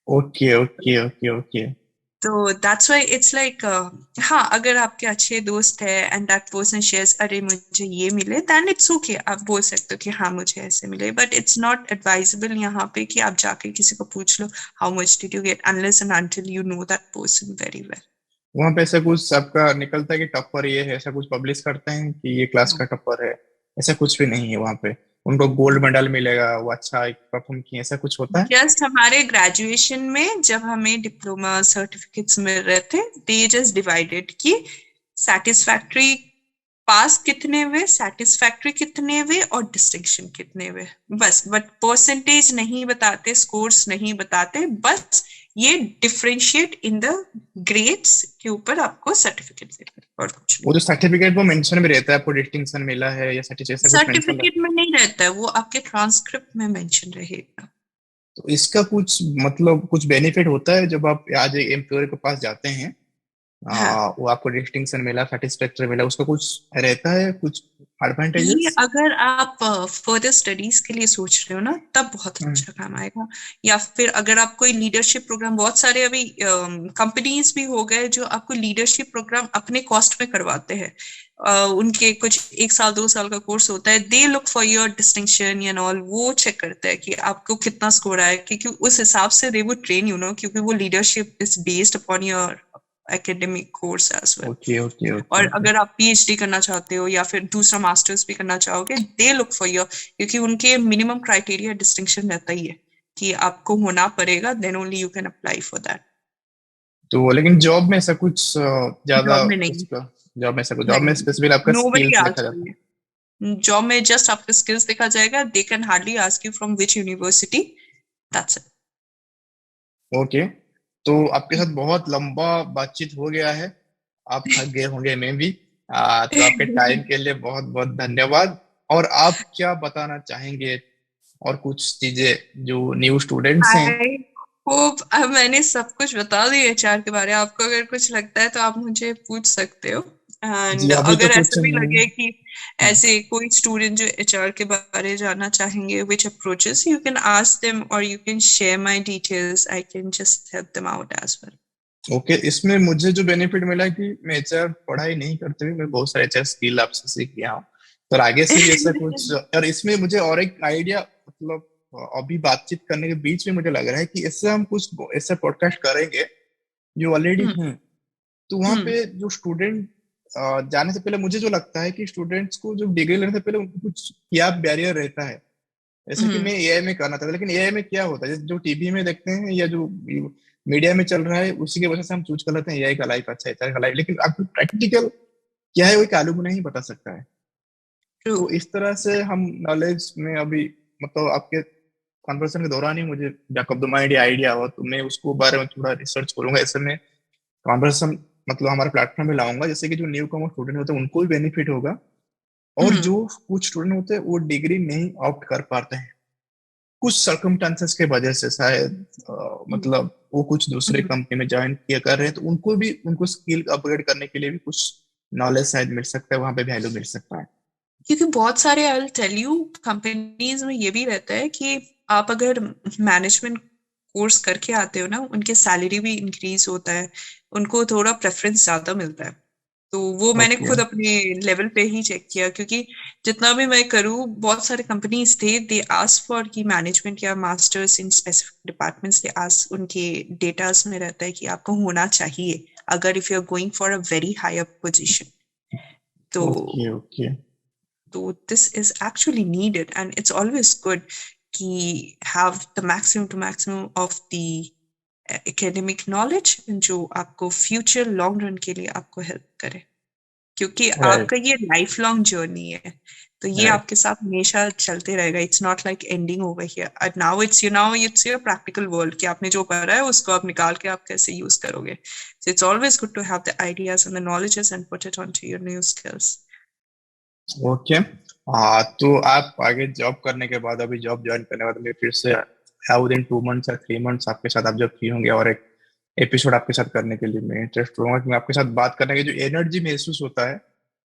S2: Okay okay okay okay.
S1: तो दैट्स व्हाई इट्स लाइक, हाँ अगर आपके अच्छे दोस्त है एंड दैट पर्सन शेयर्स अरे मुझे ये मिले, देन इट्स ओके, आप बोल सकते हो कि हाँ मुझे ऐसे मिले। बट इट्स नॉट एडवाइजेबल यहाँ पे कि आप जाके किसी को पूछ लो how much did you get, unless and until you know that person very well.
S2: वहाँ पे ऐसा कुछ सबका निकलता है कि टॉपर ये है, ऐसा कुछ पब्लिश करते हैं कि ये क्लास का टॉपर है? ऐसा कुछ भी नहीं है वहाँ पे? उनको गोल्ड मेडल मिलेगा, वो अच्छा एक परफॉर्म किए, ऐसा कुछ होता है?
S1: जस्ट हमारे ग्रेजुएशन में जब हमें डिप्लोमा सर्टिफिकेट्स मिल रहे थे, दे जस्ट डिवाइडेड कि सेटिस्फैक्ट्री पास कितने हुए, सेटिस्फैक्ट्री कितने हुए और डिस्टिंक्शन कितने हुए, बस। बट परसेंटेज नहीं बताते, स्कोर्स नहीं बताते, बस ये डिफरेंशिएट इन द ग्रेड्स के ऊपर आपको सर्टिफिकेट देते हैं और कुछ
S2: वो
S1: नहीं।
S2: जो सर्टिफिकेट वो मेंशन भी रहता है, आपको डिस्टिंक्शन मिला है या सर्टिफिकेट, ऐसा कुछ मेंशन रहता
S1: सर्टिफिकेट में नहीं रहता है, वो आपके ट्रांसक्रिप्ट में मेंशन रहेगा।
S2: है? तो इसका कुछ मतलब कुछ बेनिफिट होता है जब आप आज एम्प्लॉयर के पास जाते हैं,
S1: हाँ,
S2: वो आपको डिस्टिंक्शन मिला, सेटिस्फैक्टरी मिला, उसका कुछ रहता है, कुछ
S1: ये
S2: एडवांटेजेस?
S1: अगर आप फर्दर स्टडीज के लिए सोच रहे हो ना, तब बहुत अच्छा काम आएगा। या फिर अगर आप कोई लीडरशिप प्रोग्राम, बहुत सारे अभी कंपनीज भी हो गए जो आपको लीडरशिप प्रोग्राम अपने कॉस्ट में करवाते हैं। उनके कुछ 1 साल 2 साल का कोर्स होता है, they look for your distinction and all, वो चेक करते हैं कि आपको कितना स्कोर आया, क्योंकि उस हिसाब से they would train you know, क्योंकि वो leadership is based upon your academic course as well.
S2: Okay okay okay
S1: और
S2: ओके
S1: अगर आप पीएचडी करना चाहते हो या फिर दूसरा मास्टर्स भी करना चाहोगे, दे लुक फॉर योर, क्योंकि उनके मिनिमम क्राइटेरिया डिस्टिंक्शन रहता ही है। कि आपको होना पड़ेगा, then only you can apply for that.
S2: तो लेकिन जॉब में ऐसा कुछ ज्यादा
S1: जॉब में नहीं।
S2: उसका, जॉब में ऐसा कुछ, जॉब में
S1: नहीं,
S2: स्पेसिफिक आपका
S1: नोबडी
S2: स्किल्स देखा
S1: आस्क
S2: जाता
S1: यू। जॉब में जस्ट आपके स्किल्स देखा जाएगा। They can hardly ask you from which university, that's
S2: है। ओके, तो आपके साथ बहुत लंबा बातचीत हो गया है, आप थक गए होंगे, मैं भी। तो आपके टाइम
S1: इट।
S2: के लिए बहुत बहुत धन्यवाद। और आप क्या बताना चाहेंगे, और कुछ चीजें जो न्यू स्टूडेंट्स हैं?
S1: आई होप अब मैंने सब कुछ बता दिया एचआर के बारे में। आपको अगर कुछ लगता है तो आप मुझे पूछ सकते हो।
S2: जी
S1: एंड
S2: अभी तो
S1: अगर
S2: कुछ
S1: ऐसा भी
S2: नहीं।
S1: लगे कि
S2: हाँ।
S1: ऐसे कोई स्टूडेंट जो एचआर के बारे में जानना चाहेंगे, which approaches, you can ask them और you can share my details, I can just help them out as well.
S2: Okay, इसमें मुझे जो बेनिफिट मिला है कि मैं एचआर पढ़ाई नहीं करते हुए मैं बहुत सारे एचआर स्किल आपसे सीख गया हूँ। तो आगे से भी ऐसा कुछ, और इसमें मुझे और एक आइडिया, मतलब अभी बातचीत करने के बीच में मुझे लग रहा है कि इससे हम कुछ ऐसे पॉडकास्ट करेंगे जो ऑलरेडी
S1: हम्म।
S2: हैं। तो वहाँ
S1: हम्म।
S2: पे जो स्टूडेंट जाने से पहले, मुझे जो लगता है कि स्टूडेंट्स को जो डिग्री लेने से पहले उनको कुछ क्या बैरियर रहता है। जैसे कि
S1: हम्म।
S2: मैं एआई में करना चाहता, लेकिन एआई में क्या होता है, जो टीवी में देखते हैं या जो मीडिया में चल रहा है उसी की वजह से हम चूज कर लेते हैं एआई का लाइफ अच्छा है, एचआर का लाइफ, लेकिन आपको प्रैक्टिकल क्या है वो एक आलू में नहीं बता सकता है।
S1: ट्रू।
S2: तो इस तरह से हम नॉलेज में अभी, मतलब आपके कन्वर्सेशन के दौरान ही मुझे back of the mind idea हुआ, तो मैं उसको बारे में थोड़ा रिसर्च करूंगा। ऐसे में कॉन्वर्सेशन मतलब हमारे प्लेटफॉर्म में लाऊंगा, जैसे कि जो न्यू कमर स्टूडेंट होते हैं उनको भी बेनिफिट होगा, और
S1: हम्म।
S2: जो कुछ स्टूडेंट होते हैं वो डिग्री नहीं ऑप्ट कर पाते हैं कुछ सर्कमस्टांसेस के वजह से, शायद मतलब वो कुछ दूसरे
S1: हम्म।
S2: कंपनी में ज्वाइन किया कर रहे हैं, तो उनको भी उनको स्किल अपग्रेड करने के लिए भी कुछ नॉलेज शायद मिल सकता है, वहां पे वैल्यू मिल सकता है।
S1: क्योंकि बहुत सारे, I will tell you, companies में ये भी रहता है कि आप अगर मैनेजमेंट कोर्स करके आते हो ना, उनके सैलरी भी इंक्रीज होता है, उनको थोड़ा प्रेफरेंस ज्यादा मिलता है। तो वो मैंने
S2: ओके।
S1: खुद अपने लेवल पे ही चेक किया, क्योंकि जितना भी मैं करूँ, बहुत सारे कंपनीज थे, they ask for key management या masters in specific departments, they ask, उनके डेटास में रहता है कि आपको होना चाहिए अगर if you are going for a very high up position. तो
S2: okay. Okay.
S1: So this is actually needed, and it's always good कि have the maximum to maximum of the academic knowledge जो आपको future long run के लिए आपको help करे, क्योंकि
S2: right.
S1: आपका ये लाइफ लॉन्ग जर्नी है। तो ये
S2: राइट।
S1: आपके साथ हमेशा चलते रहेगा। It's not like ending over here and now, it's your practical world कि आपने जो पढ़ा है उसको आप निकाल के आप कैसे यूज करोगे। So it's always good to have the ideas and the knowledges and put it on to your new skills.
S2: Okay. हाँ, तो आप आगे जॉब करने के बाद, अभी जॉब ज्वाइन करने के बाद, मैं फिर से विद इन 2 मंथ्स या 3 मंथ्स आपके साथ, आप जब फ्री होंगे, और एक एपिसोड आपके साथ करने के लिए मैं इंटरेस्ट होऊंगा, कि मैं आपके साथ बात करने के जो एनर्जी महसूस होता है,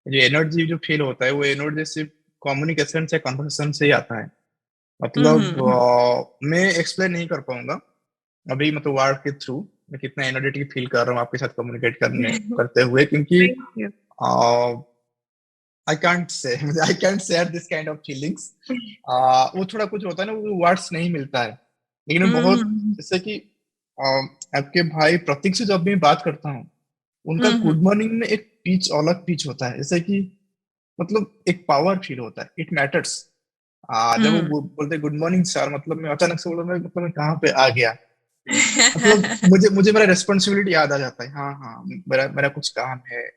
S2: जो एनर्जी जो फील होता है, वो एनर्जी सिर्फ कम्युनिकेशन से, कन्वर्सेशन से ही आता है। मतलब
S1: हम्म।
S2: मैं एक्सप्लेन नहीं कर पाऊंगा अभी, मतलब वर्ड के थ्रू मैं कितना एनर्जेटिक फील कर रहा हूँ आपके साथ कम्युनिकेट करने करते हुए, क्योंकि
S1: Thank you.
S2: I can't say I can't share this kind of feelings. वो थोड़ा कुछ होता है ना, वो वर्ड्स नहीं मिलता है, लेकिन मैं बहुत,
S1: हम्म।
S2: जैसे कि आपके भाई प्रतीक से जब मैं बात करता हूँ, उनका
S1: हम्म।
S2: गुड मॉर्निंग में एक पिच, अलग पिच होता है, जैसे कि मतलब एक पावर फील होता है, इट मैटर्स। जब वो
S1: हम्म।
S2: बोलते गुड मॉर्निंग सर, मतलब मैं अचानक से बोला, मतलब मैं कहाँ पे आ गया, मतलब मुझे मुझे मेरा रेस्पॉन्सिबिलिटी याद आ जाता है, हाँ हाँ, मेरा मेरा कुछ काम है।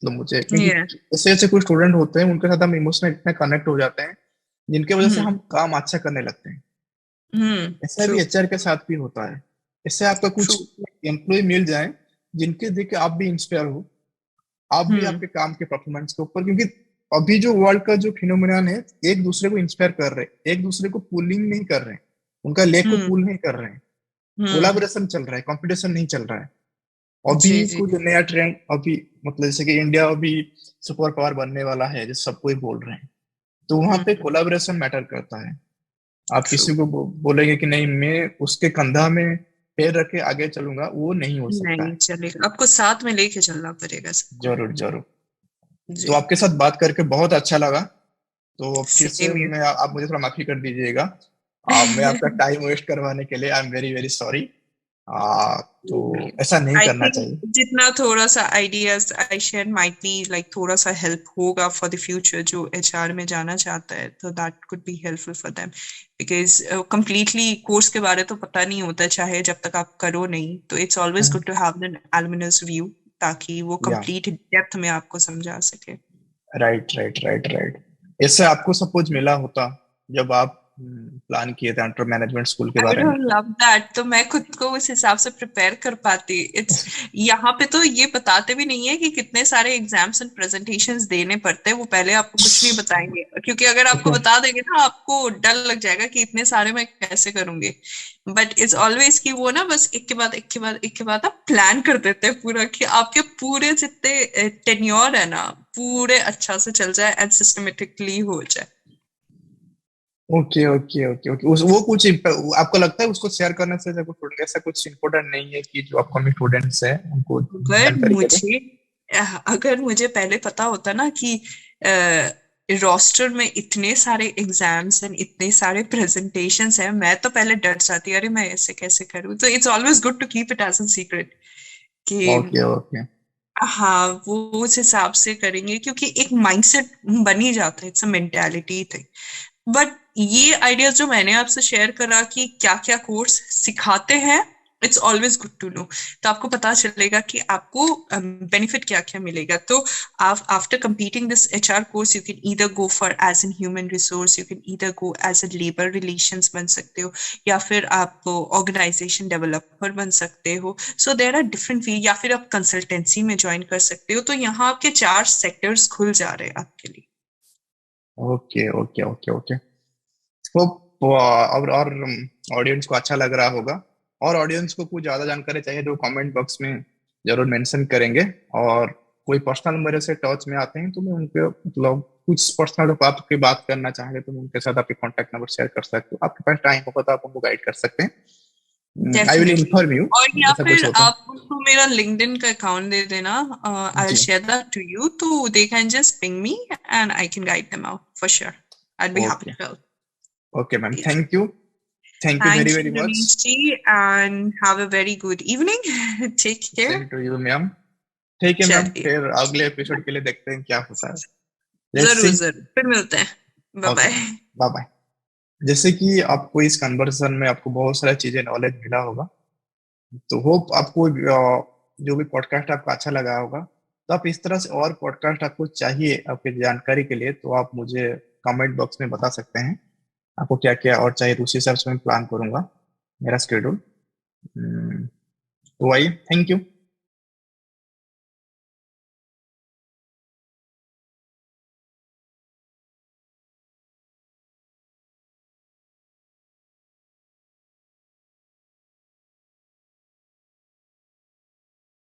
S2: मतलब मुझे, क्योंकि
S1: Yeah.
S2: ऐसे ऐसे कुछ स्टूडेंट होते हैं उनके साथ हम इमोशनल इतने कनेक्ट हो जाते हैं, जिनके वजह से
S1: हम्म।
S2: हम काम अच्छा करने लगते हैं। ऐसा भी
S1: True.
S2: एचआर के साथ भी होता है। इससे आपका कुछ
S1: True.
S2: एम्प्लॉय मिल जाए जिनके देख के आप भी इंस्पायर हो, आप भी
S1: हम्म।
S2: आपके काम के परफॉर्मेंस के ऊपर, क्योंकि अभी जो वर्ल्ड का जो फिनोमिनन है, एक दूसरे को इंस्पायर कर रहे हैं, एक दूसरे को पुलिंग नहीं कर रहे हैं, उनका लेग को
S1: हम्म।
S2: पुल नहीं कर रहे हैं,
S1: हम्म।
S2: कोलाबोरेशन चल रहा है, कंपटीशन नहीं चल रहा है। अभी
S1: जी जी।
S2: कुछ नया ट्रेंड, अभी मतलब जैसे कि इंडिया अभी सुपर पावर बनने वाला है, जो सब कोई बोल रहे हैं, तो वहां पे
S1: हम्म।
S2: कोलाबोरेशन मैटर करता है। आप
S1: ट्रू।
S2: किसी को बोलेंगे कि नहीं मैं उसके कंधा में पैर रख के आगे चलूंगा, वो नहीं हो सकता
S1: नहीं
S2: है।
S1: चलेगा, आपको साथ में लेके चलना पड़ेगा सबको।
S2: जरूर जरूर। तो
S1: जी।
S2: आपके साथ बात करके बहुत अच्छा लगा। तो फिर से
S1: सेम
S2: मैं, आप मुझे थोड़ा माफी कर दीजिएगा, मैं आपका
S1: हियर।
S2: टाइम वेस्ट करवाने के लिए I am very very sorry. तो ऐसा नहीं
S1: आई
S2: करना
S1: थिंक
S2: चाहिए।
S1: जितना थोड़ा सा ideas I share might be like थोड़ा सा हेल्प होगा फॉर द फ्यूचर जो एचआर में जाना चाहता है, तो that could be helpful for them. Because completely course के बारे तो पता नहीं होता चाहे जब तक आप करो नहीं, तो it's always good to have an alumnus view ताकि वो
S2: या
S1: कंप्लीट डेप्थ में आपको समझा सके।
S2: Right right right right. इससे आपको सपोज मिला होता जब आप प्लान किए थे एंटर मैनेजमेंट स्कूल के
S1: आई
S2: बारे में।
S1: वुड लव दैट, तो मैं खुद को उस हिसाब से प्रिपेयर कर पाती। इट्स यहाँ पे तो ये बताते भी नहीं है कि कितने सारे एग्जाम्स एंड प्रेजेंटेशंस देने पड़ते हैं, वो पहले आपको कुछ नहीं बताएंगे, क्योंकि अगर आपको
S2: ओके
S1: बता देंगे ना आपको डर लग जाएगा कि इतने सारे मैं कैसे करूंगी। बट इट्स ऑलवेज कि वो ना बस एक के बाद एक के बाद एक के बाद आप प्लान कर देते हैं पूरा कि आपके पूरे जितने टेन्योर है ना पूरे अच्छा से चल जाए एंड सिस्टमेटिकली हो जाए।
S2: Okay okay okay okay. उस वो कुछ आपको लगता है उसको शेयर करने से जब स्टूडेंट ऐसा कुछ इम्पोर्टेंट नहीं है कि जो अपकमिंग स्टूडेंट्स हैं उनको
S1: अगर
S2: जानकारी दे दें।
S1: मुझे अगर मुझे पहले पता होता ना कि रोस्टर में इतने सारे एग्जाम्स एंड इतने सारे प्रेजेंटेशंस हैं, मैं तो पहले डर जाती, अरे मैं ऐसे कैसे करूँ। तो it's always good to keep it as a secret कि
S2: ओके ओके
S1: हाँ वो उस हिसाब से करेंगे, क्योंकि एक माइंडसेट बन ही जाता है, it's a mentality thing. But ये आइडियाज जो मैंने आपसे शेयर करा कि क्या क्या कोर्स सिखाते हैं, it's always good to know. तो आपको पता चलेगा कि आपको बेनिफिट क्या क्या मिलेगा। तो आप after completing this HR course you can either go for as an human resource, you can either go as a labour relations बन सकते हो, या फिर आप ऑर्गेनाइजेशन डेवलपर बन सकते हो। सो देर आर डिफरेंट फील्ड, या फिर आप कंसल्टेंसी में ज्वाइन कर सकते हो। तो यहाँ आपके 4 सेक्टर्स खुल जा रहे हैं आपके लिए।
S2: Okay okay okay okay. Hope और ऑडियंस को अच्छा लग रहा होगा। और ऑडियंस को कुछ ज्यादा जानकारी चाहिए तो कमेंट बॉक्स में जरूर मेंशन करेंगे। और कोई पर्सनल मेरे से टच में आते हैं तो मैं उनके मतलब कुछ पर्सनल बात की बात करना चाहेंगे तो मैं उनके साथ आपके कॉन्टेक्ट नंबर शेयर कर सकते हो। आपके पास टाइम होगा तो आप उनको गाइड कर सकते हैं। I will
S1: definitely.
S2: Inform you
S1: और या
S2: ऐसा कुछ
S1: फिर
S2: होता
S1: आप उनको मेरा लिंक्डइन का अकाउंट दे देना, आई विल
S2: जी।
S1: शेयर दैट टू यू, तो they can just ping me and I can guide them out for sure. I be happy
S2: okay
S1: to help.
S2: Okay ma'am
S1: जी।
S2: Thank you. Thank you very
S1: thank
S2: very
S1: you
S2: much.
S1: Ramesh ji and have a very good evening. Take care.
S2: Same to you ma'am. ठीक है ma'am
S1: चलिए,
S2: फिर अगले episode के लिए देखते हैं क्या होता है। लेट्स
S1: जरूर
S2: सी।
S1: जरूर फिर मिलते हैं। Bye
S2: okay
S1: bye.
S2: Ma'am bye bye. जैसे कि आपको इस कन्वर्सेशन में आपको बहुत सारी चीजें नॉलेज मिला होगा तो होप आपको जो भी पॉडकास्ट आपको अच्छा लगा होगा। तो आप इस तरह से और पॉडकास्ट आपको चाहिए आपकी जानकारी के लिए तो आप मुझे कमेंट बॉक्स में बता सकते हैं आपको क्या क्या और चाहिए तो उसी हिसाब से मैं प्लान करूंगा मेरा स्केड्यूल। तो वही थैंक यू।